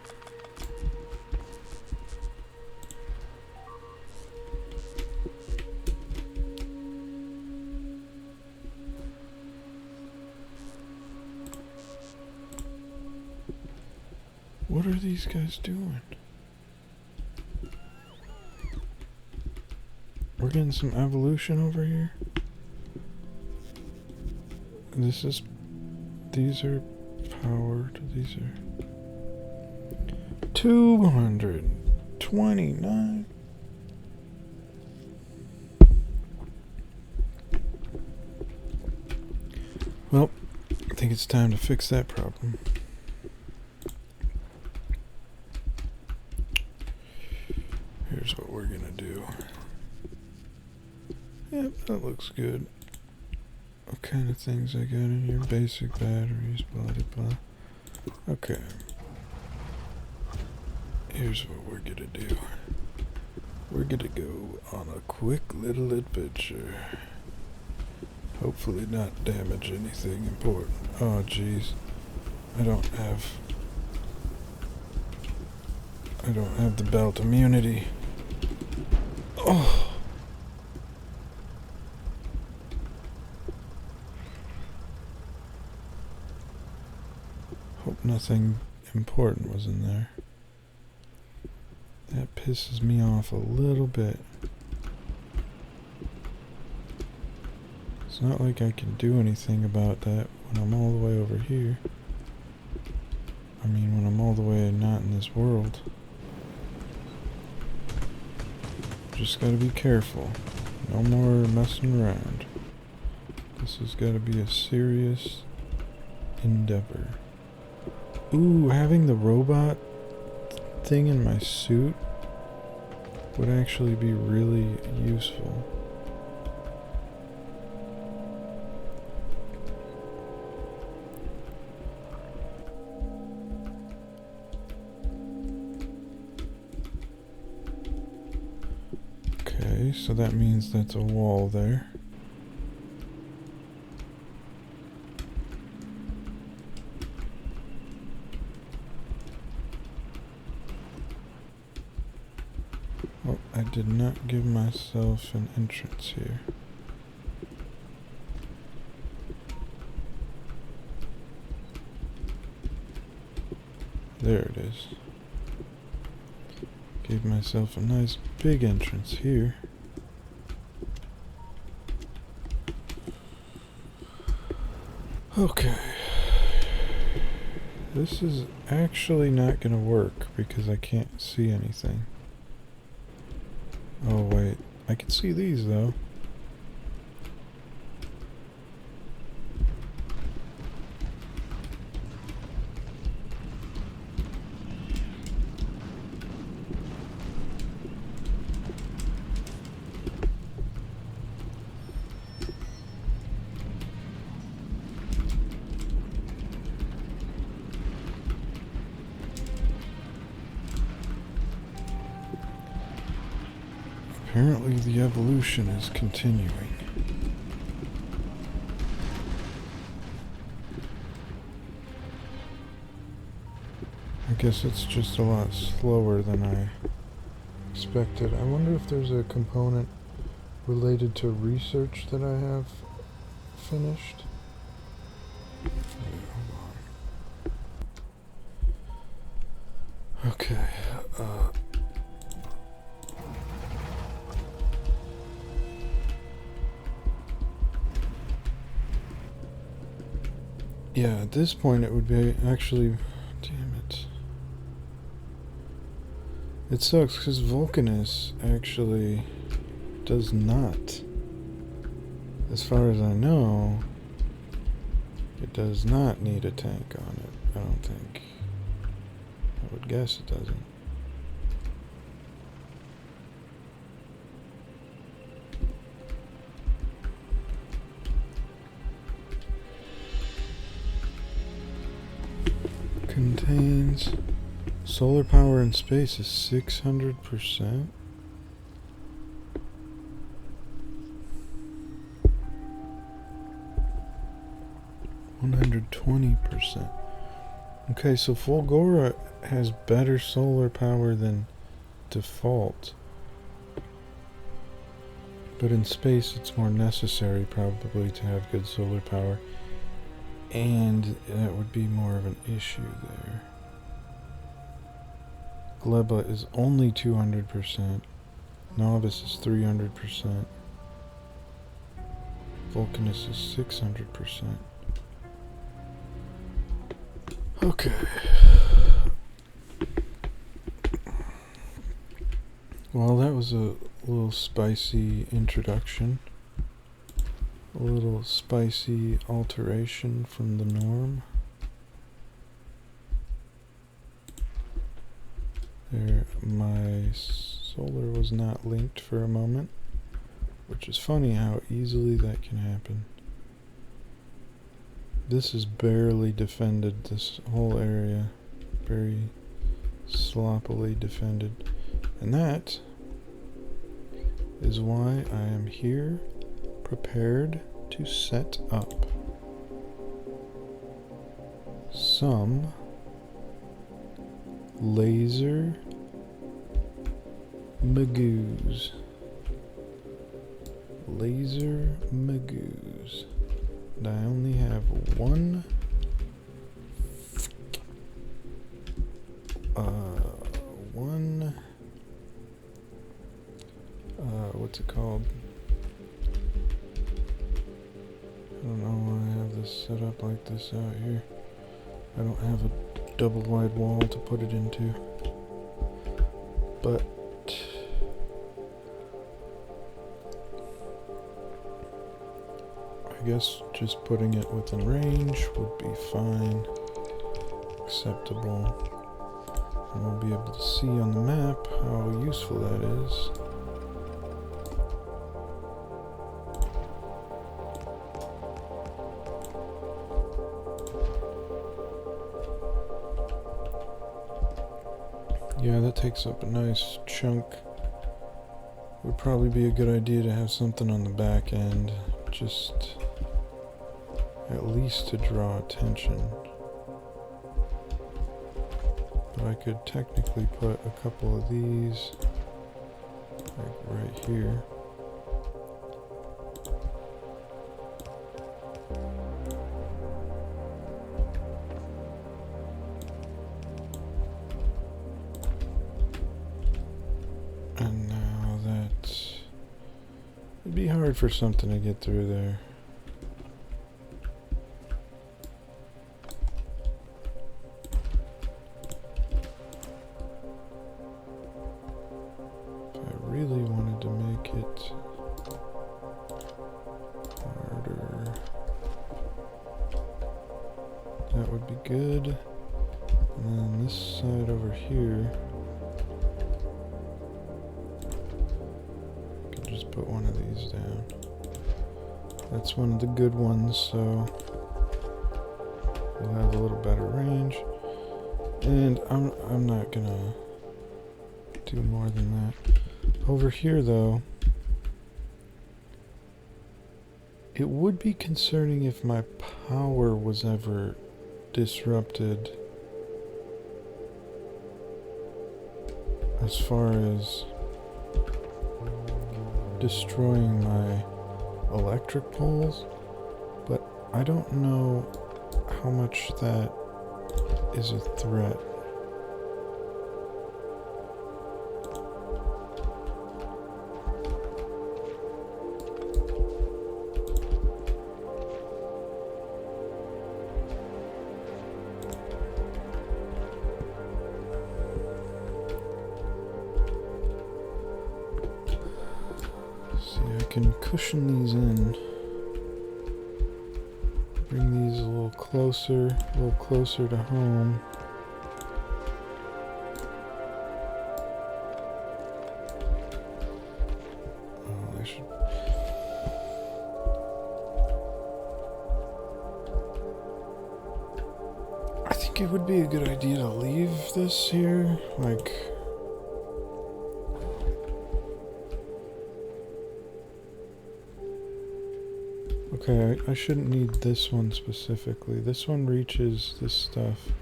What are these guys doing? We're getting some evolution over here. This is... These are powered. These are 229. Well, I think it's time to fix that problem. Here's what we're gonna do. Yep, that looks good. What kind of things I got in here? Basic batteries, blah, blah, blah. Okay. Here's what we're gonna do. We're gonna go on a quick little adventure. Hopefully not damage anything important. Oh, jeez. I don't have the belt immunity. Oh. Hope nothing important was in there. That pisses me off a little bit. It's not like I can do anything about that when I'm all the way over here. I mean, when I'm all the way not in this world. Just gotta be careful. No more messing around. This has gotta be a serious endeavor. Ooh, having the robot thing in my suit would actually be really useful. Okay, so that means that's a wall there. I did not give myself an entrance here. There it is. Gave myself a nice big entrance here. Okay. This is actually not gonna work because I can't see anything. Oh wait, I can see these though. Apparently the evolution is continuing. I guess it's just a lot slower than I expected. I wonder if there's a component related to research that I have finished. Wait, hold on. Okay. Yeah, at this point it would be actually... Damn it. It sucks because Vulcanus actually does not. As far as I know, it does not need a tank on it, I don't think. I would guess it doesn't. Contains solar power in space is 600%. %. Okay, so Fulgora has better solar power than default. But in space it's more necessary probably to have good solar power. And that would be more of an issue there. Gleba is only 200%. Novice is 300%. Vulcanus is 600%. Okay. Well, that was a little spicy introduction. A little spicy alteration from the norm. There, my solar was not linked for a moment, which is funny how easily that can happen. This is barely defended, this whole area. Very sloppily defended. And that is why I am here, prepared to set up some laser magoos. Laser magoos. And I only have one what's it called? I don't know why I have this set up like this out here. I don't have a double wide wall to put it into. But I guess just putting it within range would be fine. Acceptable. And we'll be able to see on the map how useful that is. Yeah, that takes up a nice chunk. Would probably be a good idea to have something on the back end, just at least to draw attention. But I could technically put a couple of these like right here. And now that's... it'd be hard for something to get through there. If I really wanted to make it harder, that would be good. And then this side over here, I could just put one of these down. That's one of the good ones, so we'll have a little better range. And I'm not gonna do more than that. Over here though, it would be concerning if my power was ever disrupted as far as destroying my electric poles, but I don't know how much that is a threat. Can cushion these in, bring these a little closer to home. Oh, I should. I think it would be a good idea to leave this here, like. Okay, I shouldn't need this one specifically. This one reaches this stuff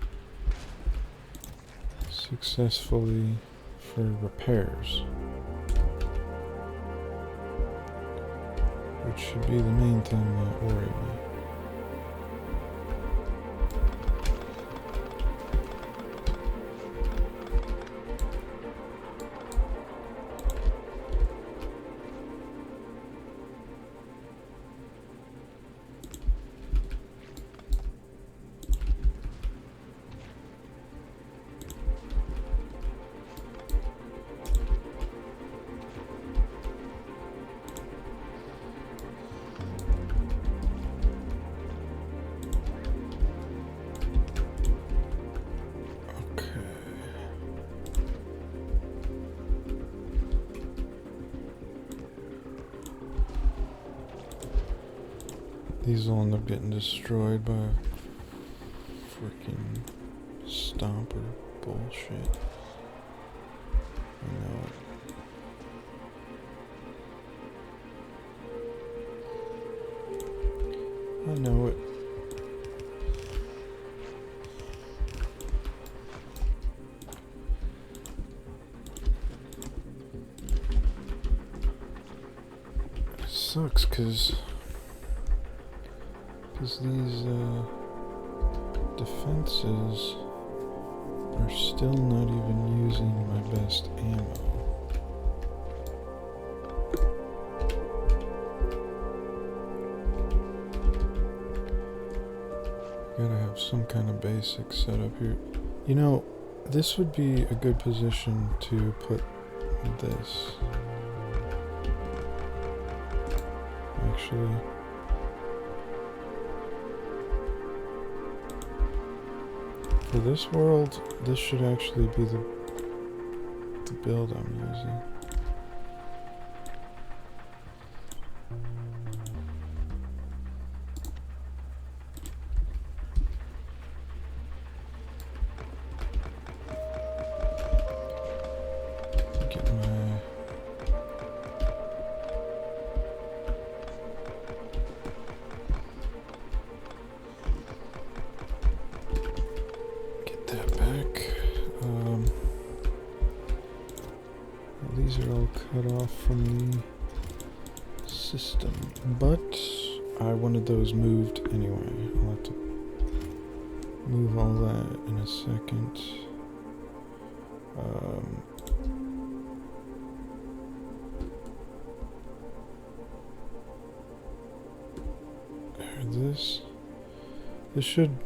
successfully for repairs, which should be the main thing that worries me. These will end up getting destroyed by freaking stomper bullshit. I know it. I know it. It sucks because these defenses are still not even using my best ammo. Gotta have some kind of basic setup here. You know, this would be a good position to put this. Actually, for this world, this should actually be the build I'm using. these are all cut off from the system, but I wanted those moved anyway. I'll have to move all that in a second. This should,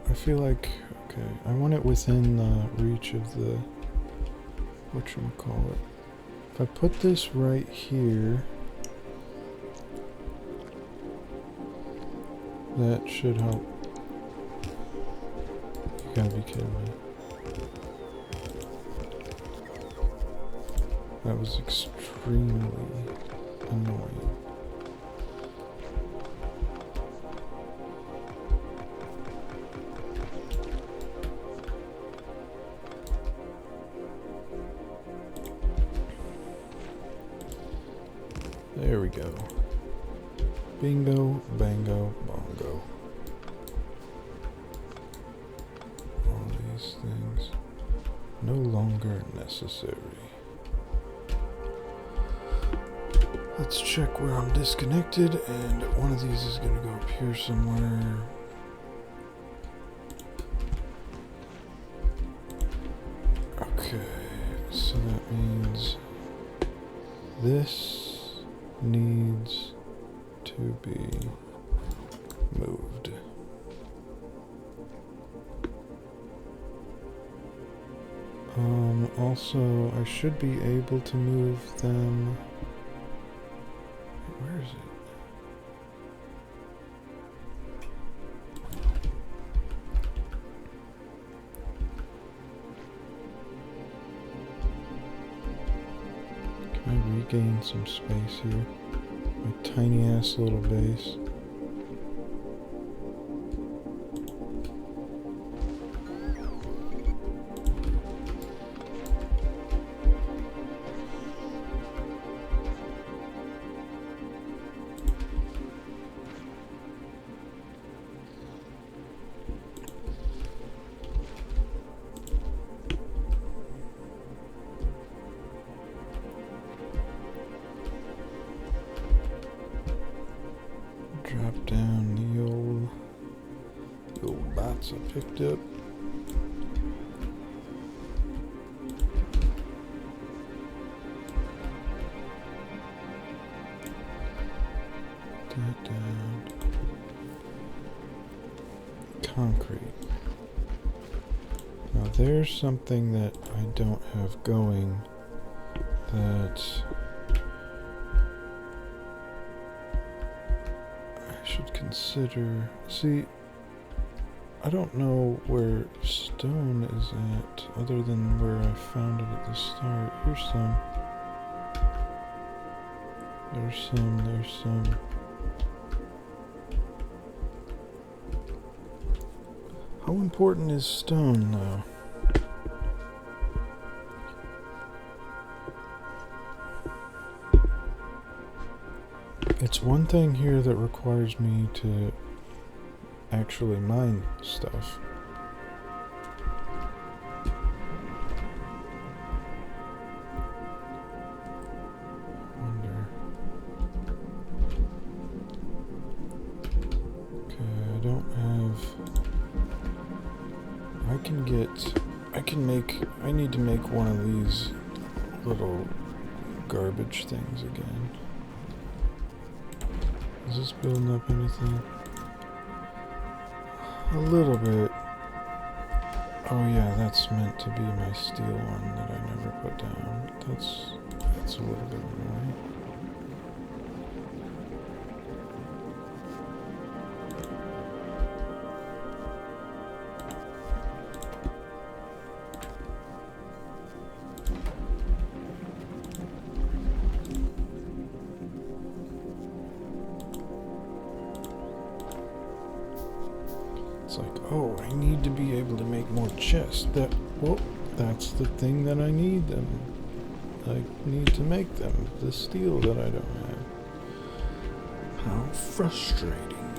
I feel like, okay, I want it within the reach of the, whatchamacallit. If I put this right here, that should help. You gotta be kidding me. That was extremely annoying. There we go. Bingo, bango, bongo. All these things no longer necessary. Let's check where I'm disconnected, and one of these is going to go up here somewhere. Okay, so that means this needs to be moved. Also, I should be able to move them. Where is it? Can I regain some space here? My tiny ass little base. Drop down the old bots I picked up. That down. Concrete. Now there's something that I don't have going that should consider. See, I don't know where stone is at other than where I found it at the start. Here's some. There's some. How important is stone though? It's one thing here that requires me to actually mine stuff. Wonder. Okay, I don't have. I need to make one of these little garbage things again. Is this building up anything? A little bit. Oh yeah, that's meant to be my steel one that I never put down. That's a little bit annoying. It's like, oh, I need to be able to make more chests. That's the thing that I need them. I need to make them. The steel that I don't have. How frustrating.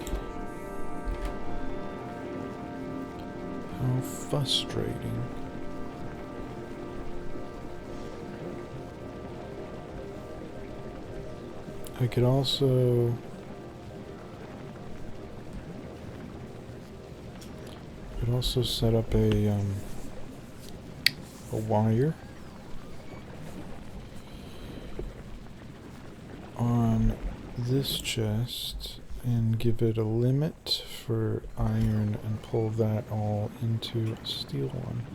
How frustrating. I could also set up a wire on this chest and give it a limit for iron and pull that all into a steel one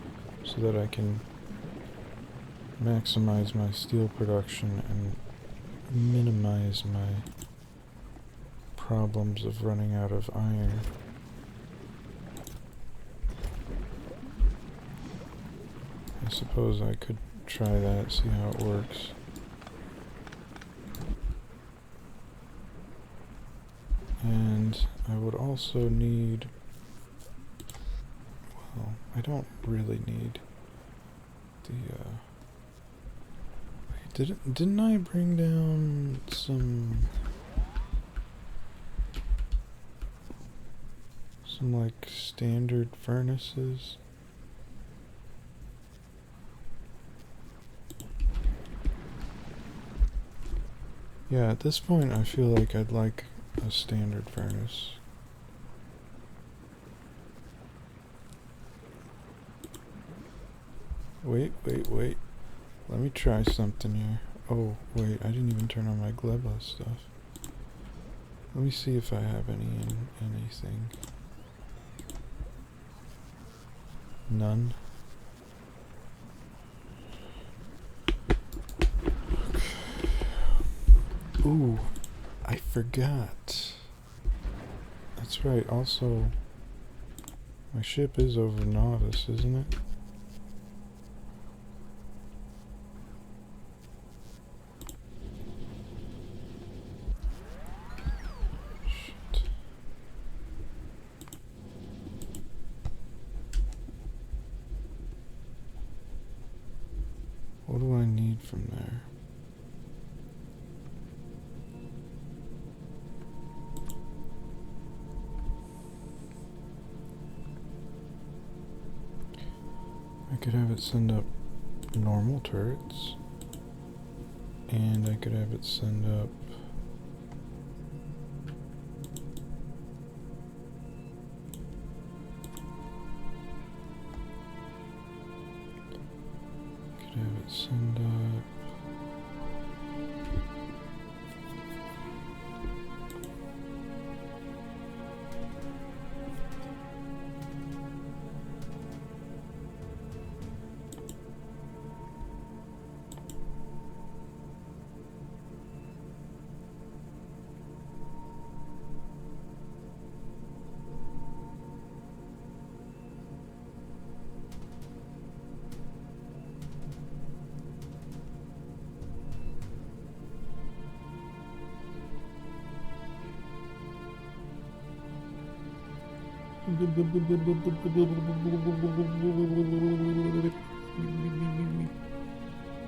so that I can maximize my steel production and minimize my problems of running out of iron. I suppose I could try that, see how it works. And I would also need, well, I don't really need the, didn't I bring down some like standard furnaces? Yeah, at this point I feel like I'd like a standard furnace. Wait. Let me try something here. Oh, wait, I didn't even turn on my Gleba stuff. Let me see if I have any in anything. None. Ooh, I forgot. That's right, also, my ship is over Novice, isn't it? Shit. What do I need from there? I could have it send up normal turrets, and I could have it send up send up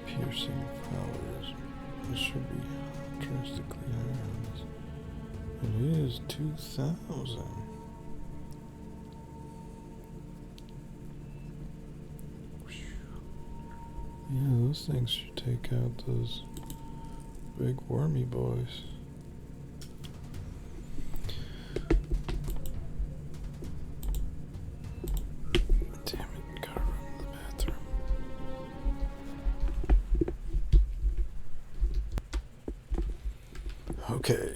piercing flowers. This should be drastically higher on this. It is 2,000. Yeah, those things should take out those big wormy boys. Okay.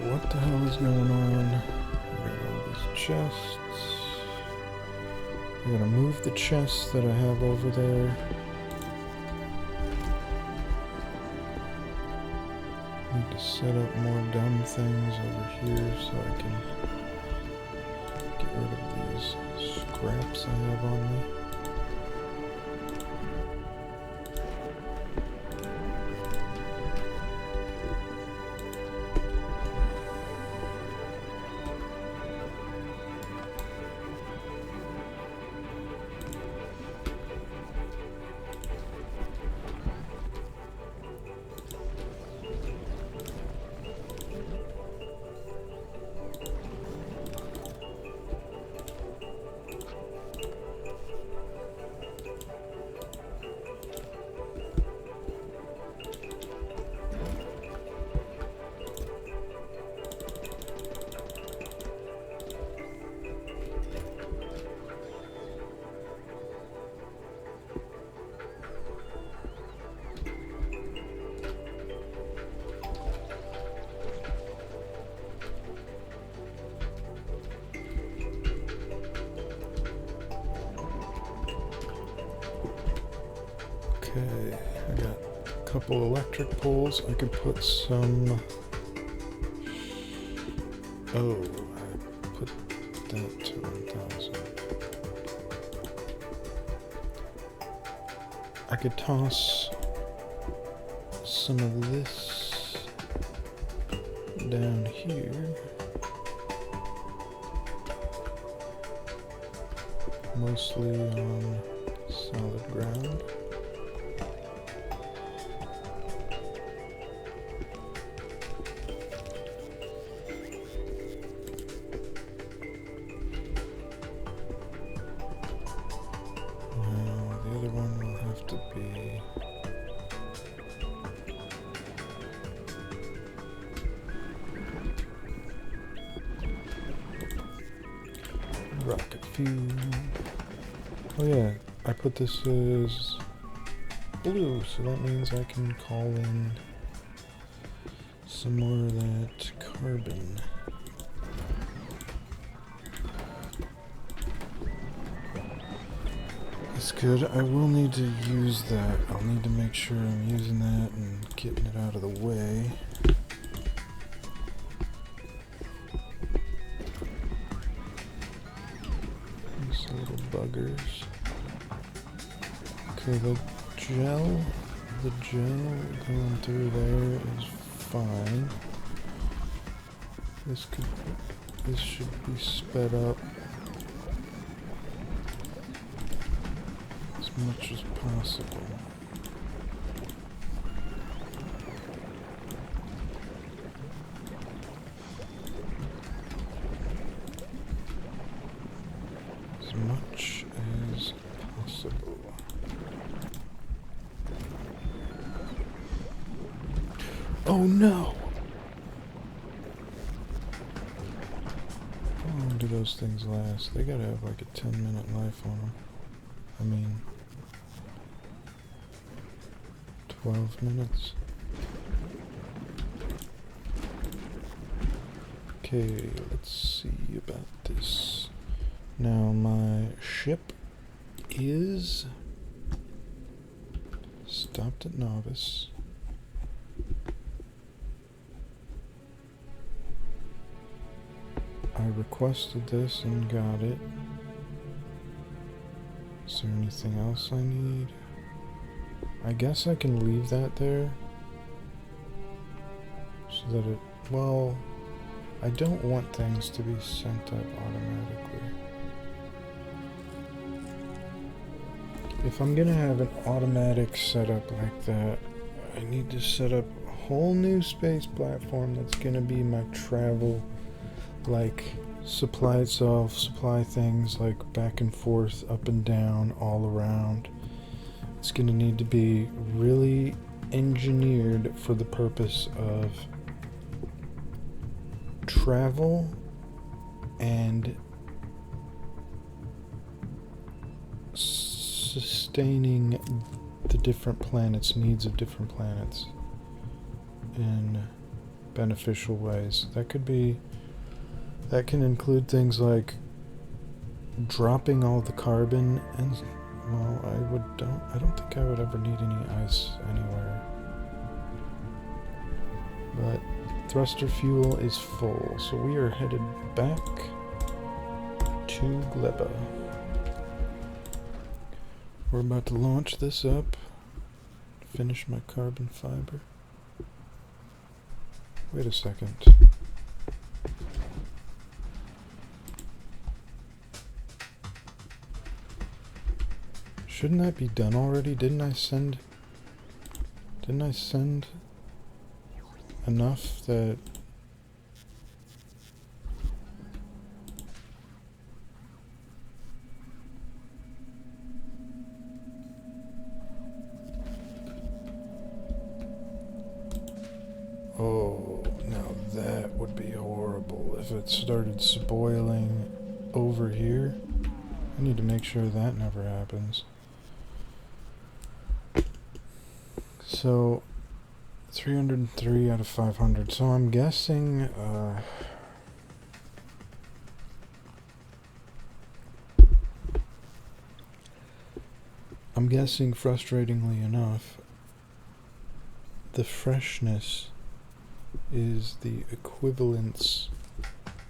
What the hell is going on? We got all these chests. I'm gonna move the chests that I have over there. Need to set up more dumb things over here so I can get rid of these scraps I have on me. Okay, I got a couple electric poles. I could put some... Oh, I put that to 1,000. I could toss some of this down here. Mostly on solid ground. Now the other one will have to be rocket fuel. Oh yeah, I put this as blue, so that means I can call in some more of that carbon. That's good. I will need to use that. I'll need to make sure I'm using that and getting it out of the way. These little buggers. Okay, the gel going through there is fine. This should be sped up as much as possible. As much as possible. Oh no! How long do those things last? They gotta have like a 10-minute life on them. I mean, 12 minutes. Okay, let's see about this. Now my ship is stopped at Novice. I requested this and got it. Is there anything else I need? I guess I can leave that there so that it, well, I don't want things to be sent up automatically. If I'm gonna have an automatic setup like that, I need to set up a whole new space platform that's gonna be my travel, like supply itself, supply things like back and forth, up and down, all around. It's gonna need to be really engineered for the purpose of travel and sustaining the different planets, needs of different planets in beneficial ways. That can include things like dropping all the carbon and, well, I don't think I would ever need any ice anywhere. But thruster fuel is full, so we are headed back to Gleba. We're about to launch this up, finish my carbon fiber. Wait a second. Shouldn't that be done already? Didn't I send enough that... Oh, now that would be horrible if it started spoiling over here. I need to make sure that never happens. So, 303 out of 500. So I'm guessing, I'm guessing, frustratingly enough, the freshness is the equivalence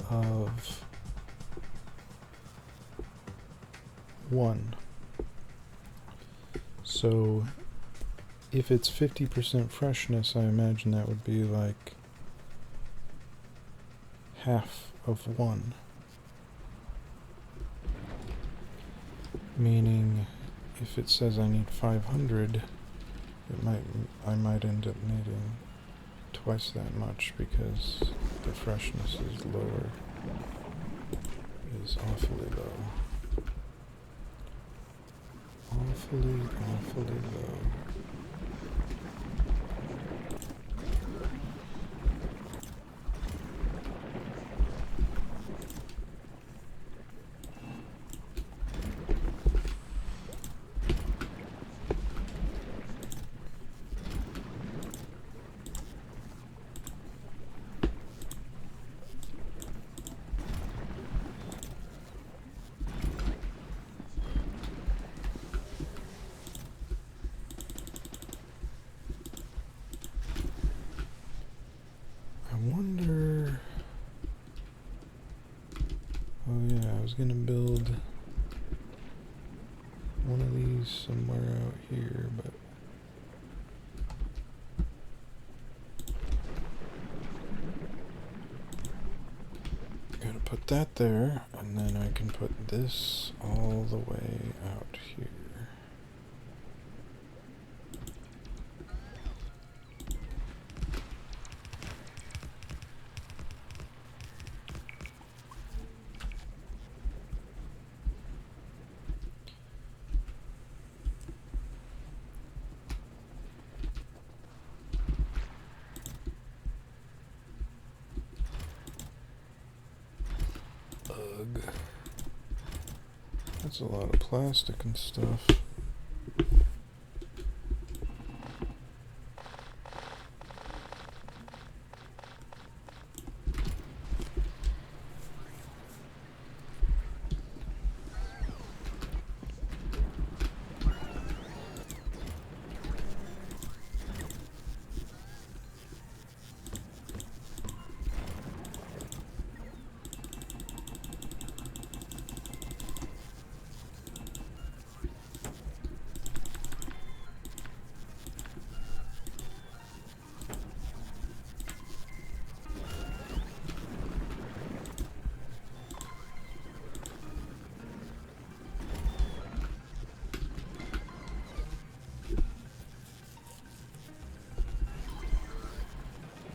of 1. So if it's 50% freshness, I imagine that would be like half of 1. Meaning, if it says I need 500, I might end up needing twice that much because the freshness is lower, is awfully low. Awfully low. I was gonna build one of these somewhere out here, but gotta put that there, and then I can put this all the way out here. That's a lot of plastic and stuff.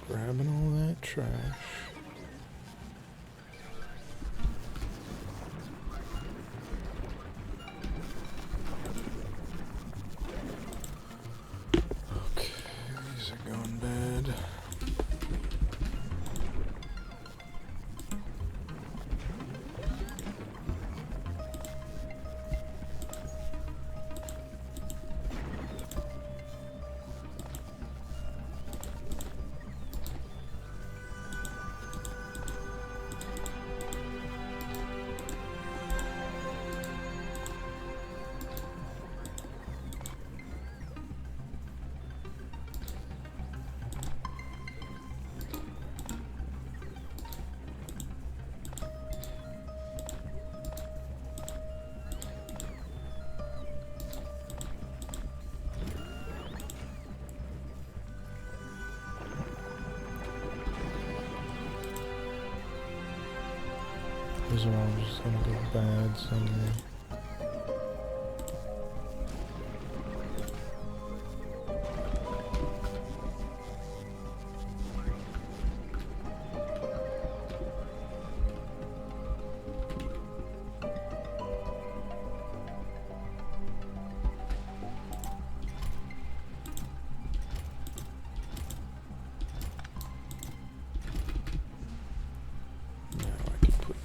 Grabbing all that trash. Okay, these are going bad. These are all just gonna go bad someday.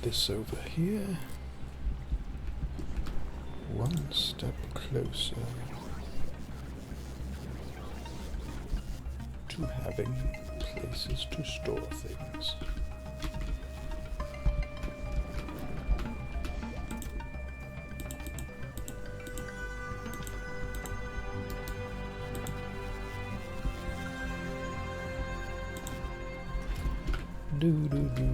This over here. One step closer to having places to store things. do do do.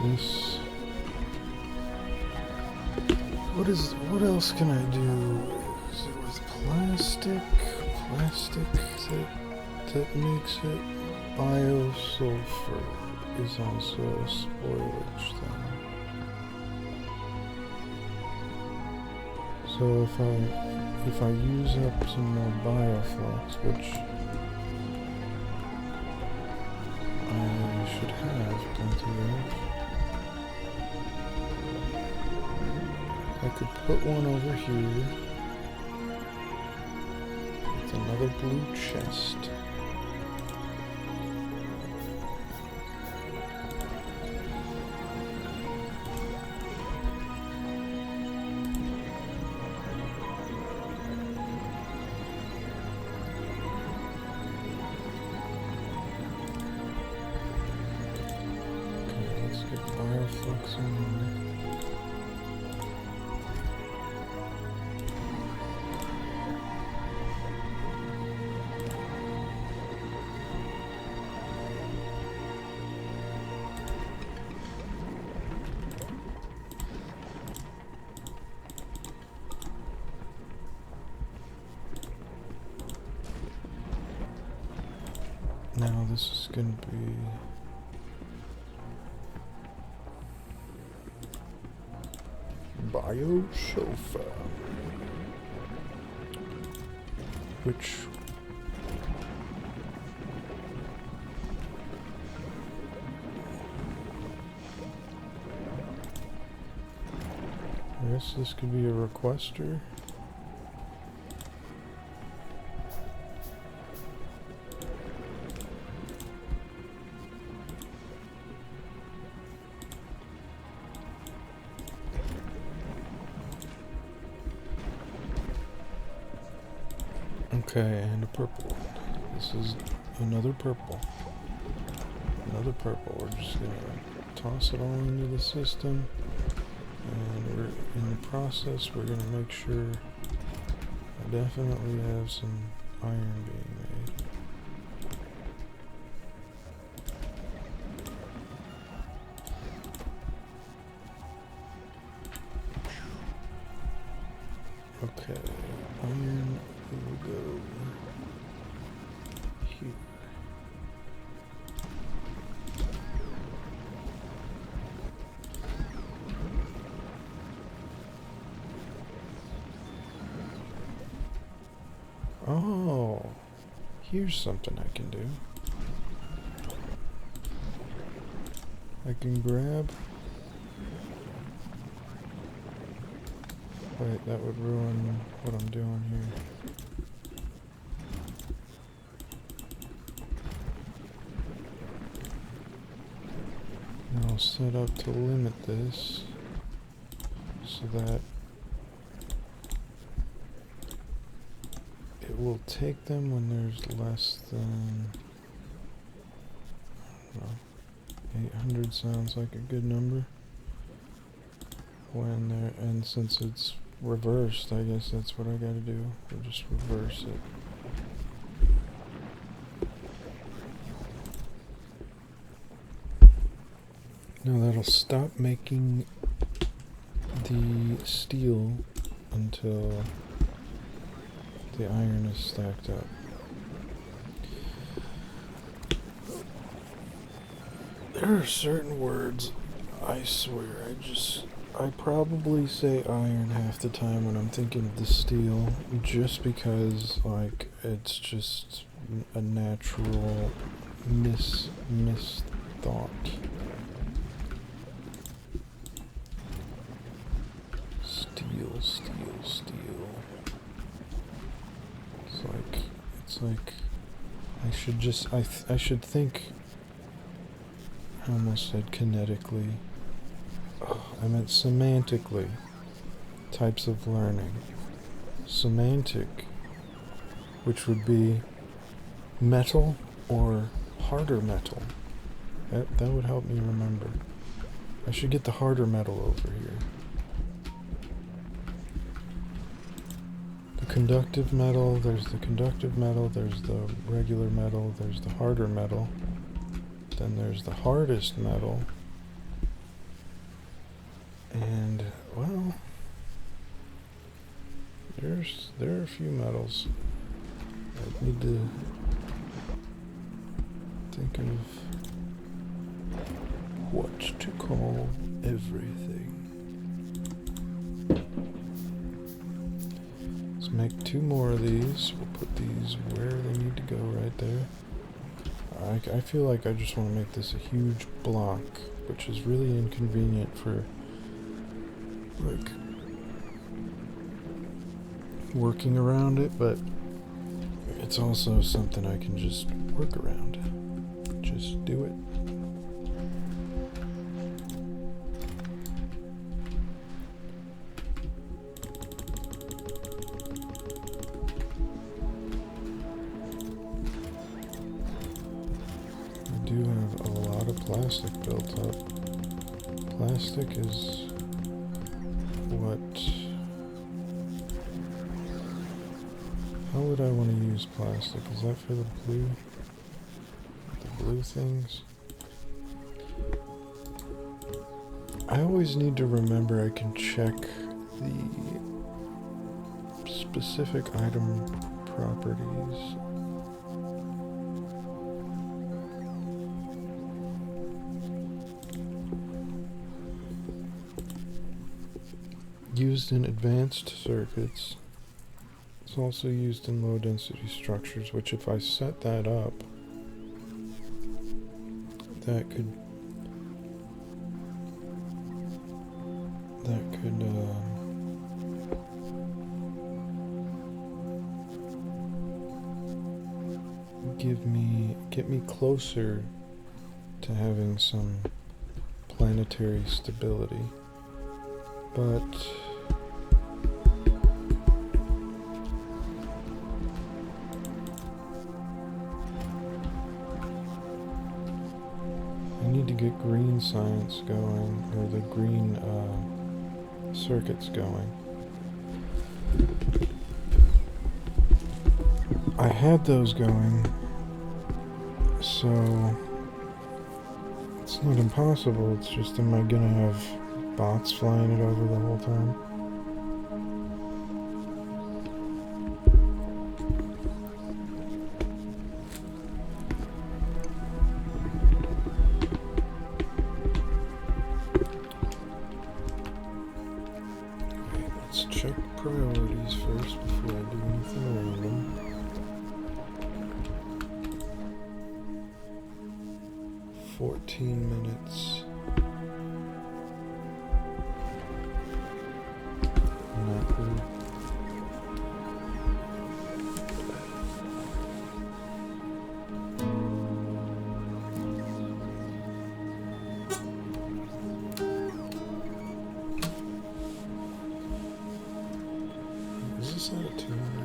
This. What else can I do? Is it with plastic? Plastic that makes it biosulfur is also a spoilage thing. So if I use up some more bioflux, which I should have plenty of, I could put one over here with another blue chest. Okay, let's get bioflux in there. Now this is going to be biosulfur, which I guess this could be a requester. Okay, and a purple one. This is another purple. Another purple. We're just gonna toss it all into the system. And we're in the process, we're gonna make sure I definitely have some iron being made. Okay, iron will go here. Oh, here's something I can do. I can grab. Wait, that would ruin what I'm doing here. And I'll set up to limit this so that it will take them when there's less than, I don't know, 800 sounds like a good number. When there, and since it's reversed, I guess that's what I gotta do. We'll just reverse it. Now that'll stop making the steel until the iron is stacked up. There are certain words, I swear, I probably say iron half the time when I'm thinking of the steel, just because, like, it's just a natural misthought. Steel. It's like, I should think, I almost said kinetically. I meant semantically. Types of learning. Semantic, which would be metal or harder metal. That would help me remember. I should get the harder metal over here. The conductive metal, there's the conductive metal, there's the regular metal, there's the harder metal, then there's the hardest metal, and, well, there are a few metals. I need to think of what to call everything. Let's make 2 more of these. We'll put these where they need to go, right there. I feel like I just want to make this a huge block, which is really inconvenient for, like, working around it, but it's also something I can just work around. Just do it. I do have a lot of plastic built up. Plastic is what... How would I want to use plastic? Is that for the blue things? I always need to remember I can check the specific item properties. Used in advanced circuits. It's also used in low density structures, which if I set that up, that could get me closer to having some planetary stability, but I need to get green science going, or the green circuits going. I had those going, so it's not impossible, it's just, am I gonna have bots flying it over the whole time? Let's check priorities first before I do anything random. $14 Not good. Is this out of tune right now?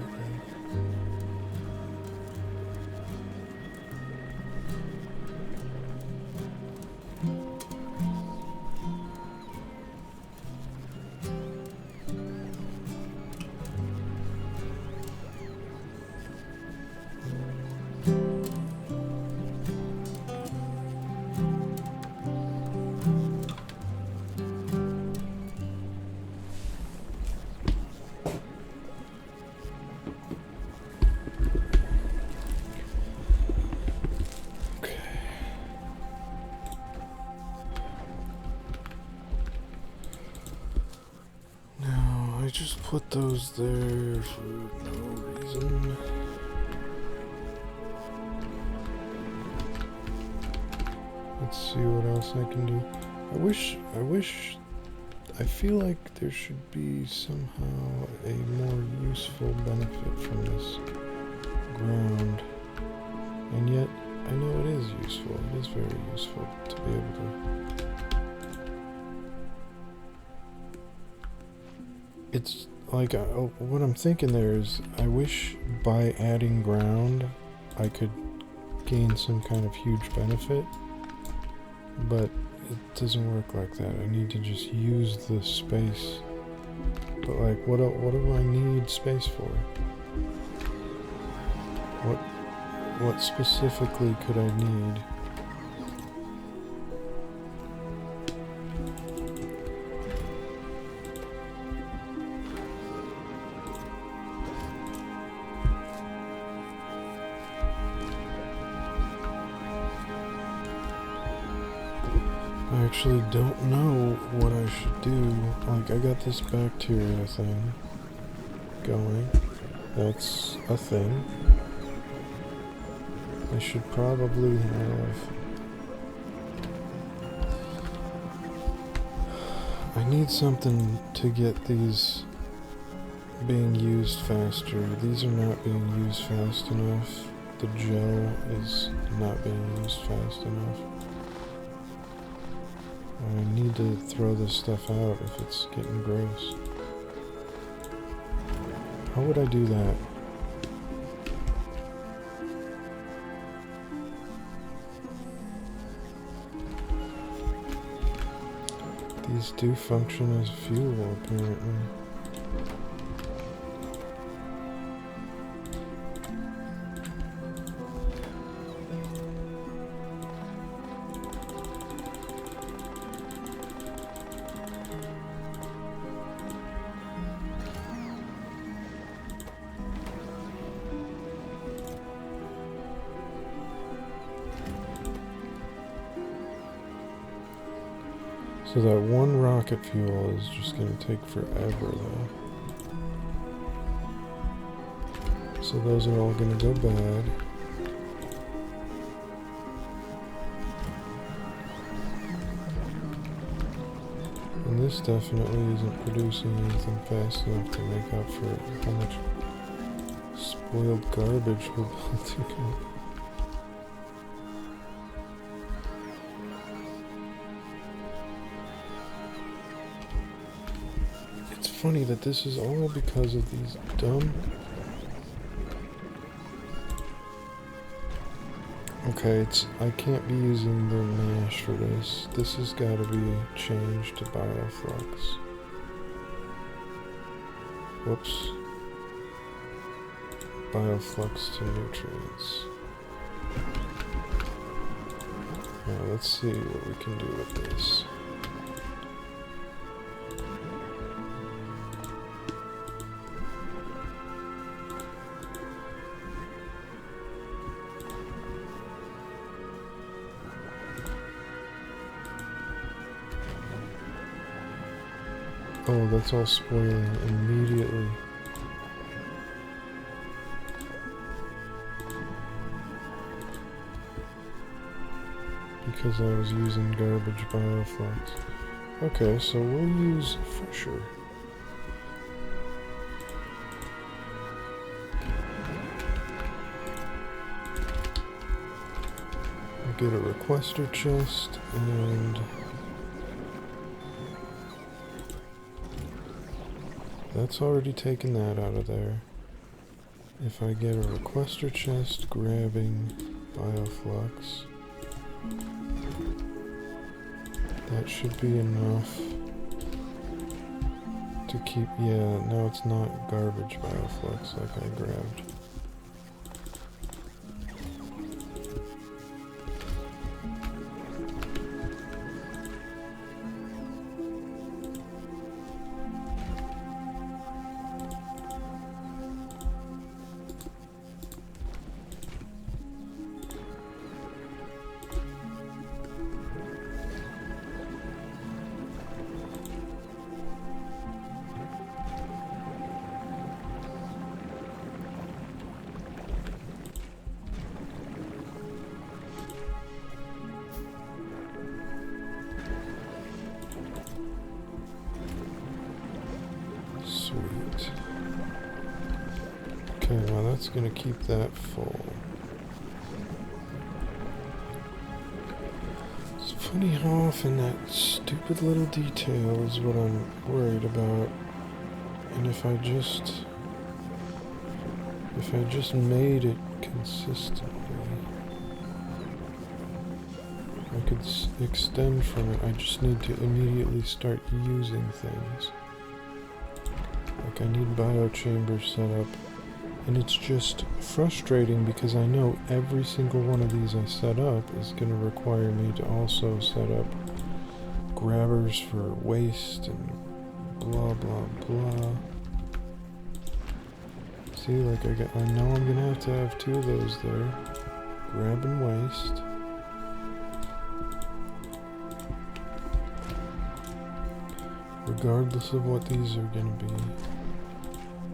I just put those there for no reason. Let's see what else I can do. I feel like there should be somehow a more useful benefit from this ground. And yet, I know it is useful. It is very useful to be able to... It's like, what I'm thinking there is, I wish by adding ground, I could gain some kind of huge benefit. But it doesn't work like that. I need to just use the space. But like, what do I need space for? What specifically could I need? I actually don't know what I should do. Like, I got this bacteria thing going. That's a thing. I should probably have... I need something to get these being used faster. These are not being used fast enough. The gel is not being used fast enough. I need to throw this stuff out if it's getting gross. How would I do that? These do function as fuel, apparently. So that one rocket fuel is just going to take forever, though. So those are all going to go bad. And this definitely isn't producing anything fast enough to make up for how much spoiled garbage we're building up. Funny that this is all because of these dumb... Okay, I can't be using the mash for this. This has got to be changed to bioflux. Whoops. Bioflux to nutrients. Now let's see what we can do with this. Oh, that's all spoiling immediately. Because I was using garbage bioflux. Okay, so we'll use fresher. I'll get a requester chest and... That's already taken that out of there. If I get a requester chest grabbing bioflux, that should be enough to keep... Yeah, no, it's not garbage bioflux like I grabbed. Sweet. Okay, well that's gonna keep that full. It's funny how often that stupid little detail is what I'm worried about. And if I just made it consistently, I could extend from it. I just need to immediately start using things. Like I need biochambers set up. And it's just frustrating because I know every single one of these I set up is going to require me to also set up grabbers for waste and blah blah blah. See, like I know I'm going to have two of those there. Grab and waste. Regardless of what these are going to be.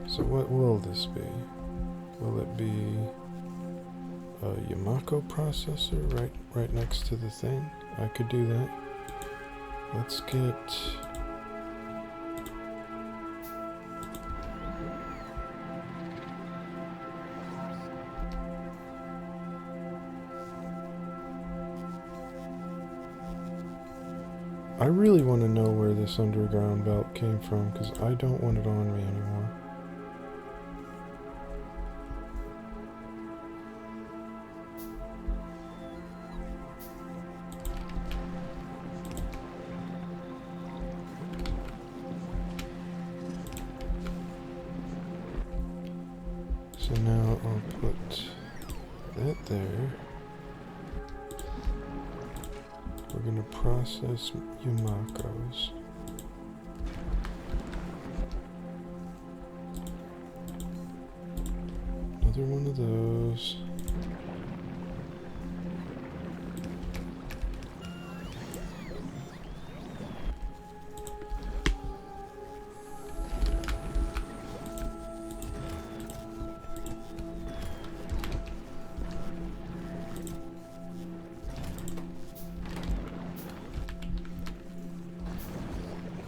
So what will this be? Will it be a Yamako processor right next to the thing? I could do that. Let's get... I really want to know where this underground belt came from because I don't want it on me anymore. So now I'll put that there. We're going to process Yamakos. Another one of those.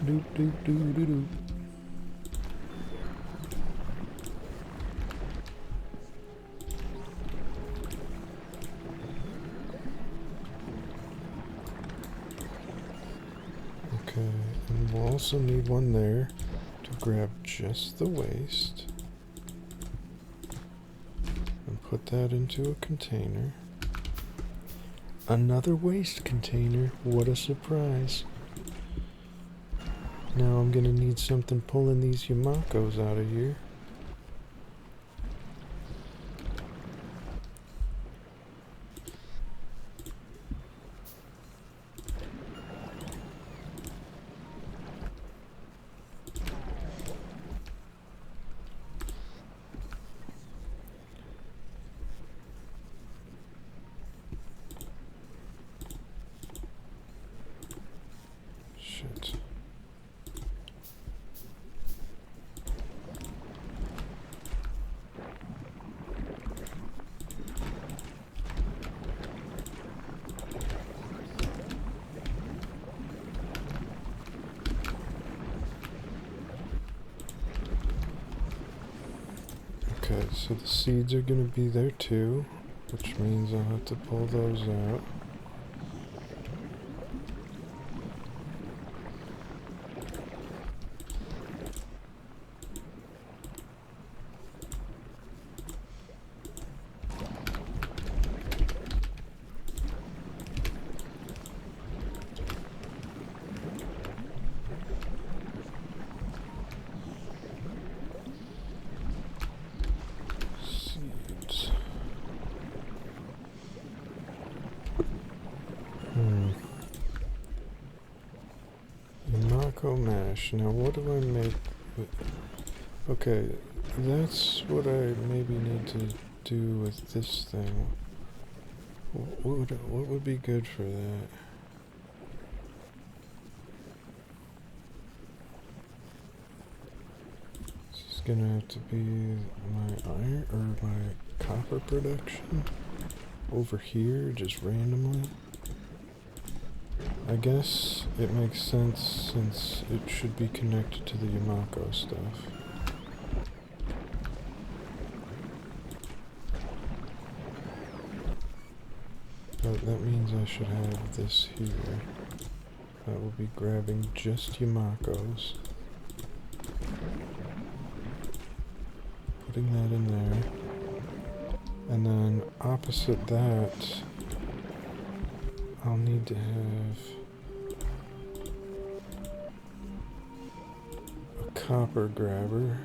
Doop doop doop doop doop. Okay, and we'll also need one there to grab just the waste and put that into a container. Another waste container, what a surprise. Now I'm gonna need something pulling these Yamakos out of here. Shit. Okay, so the seeds are going to be there too, which means I'll have to pull those out. Yamako mash. Now what do I make with... Okay, that's what I maybe need to do with this thing. What would be good for that? This is gonna have to be my iron or my copper production over here, just randomly. I guess it makes sense since it should be connected to the Yamako stuff. But that means I should have this here. That will be grabbing just Yamako's. Putting that in there. And then opposite that, I'll need to have a copper grabber.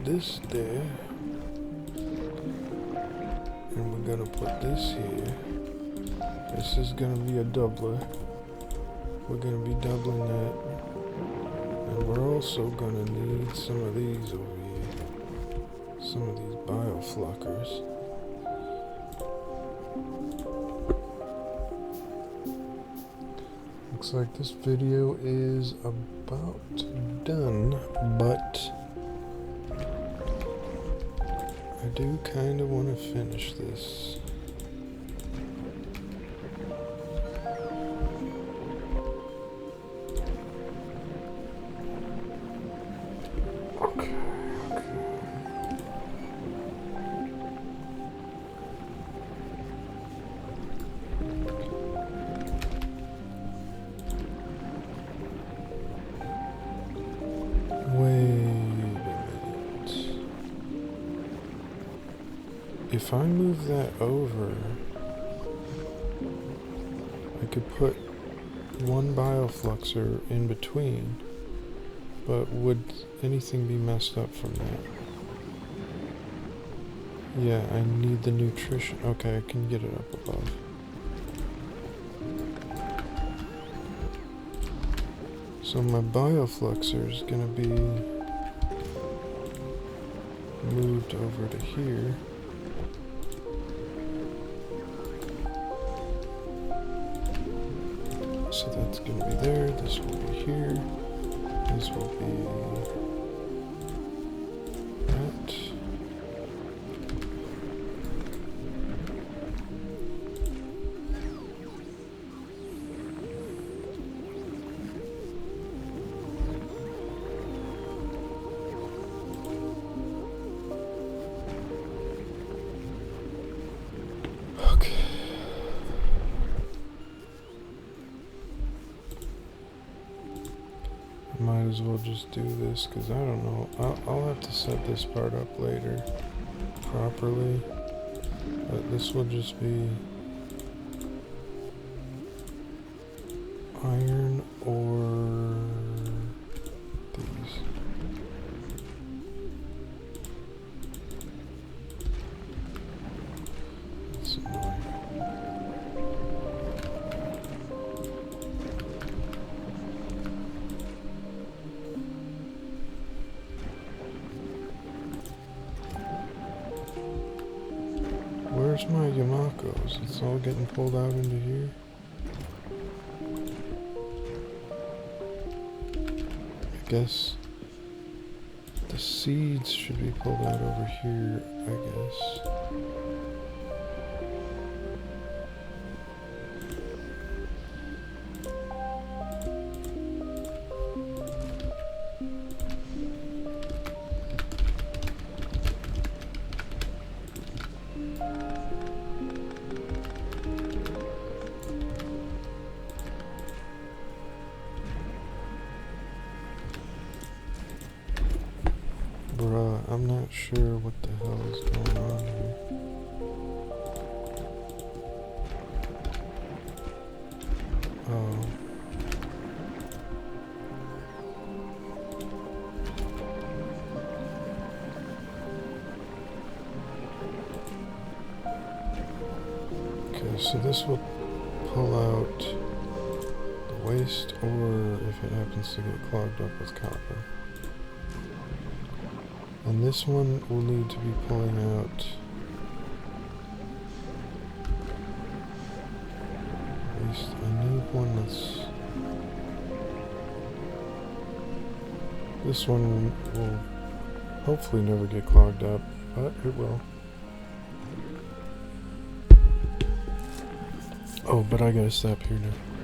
This there, and we're gonna put this here. This is gonna be a doubler. We're gonna be doubling that, and we're also gonna need some of these over here, some of these biofluckers. Looks like this video is about done, but I do kind of want to finish this. Okay. If I move that over, I could put one biofluxer in between, but would anything be messed up from that? Yeah, I need the nutrition. Okay, I can get it up above. So my biofluxer is going to be moved over to here. So that's going to be there, this will be here, this will be that. Okay. Might as well just do this because I don't know. I'll have to set this part up later properly. But this will just be iron or these. That's annoying. Where's my Yamako's? It's all getting pulled out into here. I guess the seeds should be pulled out over here, I guess. Bruh, I'm not sure what the hell is going on here. Oh. Okay, so this will pull out the waste or if it happens to get clogged up with copper. And this one will need to be pulling out waste. I need one that's... This one will hopefully never get clogged up, but it will. Oh, but I gotta stop here now.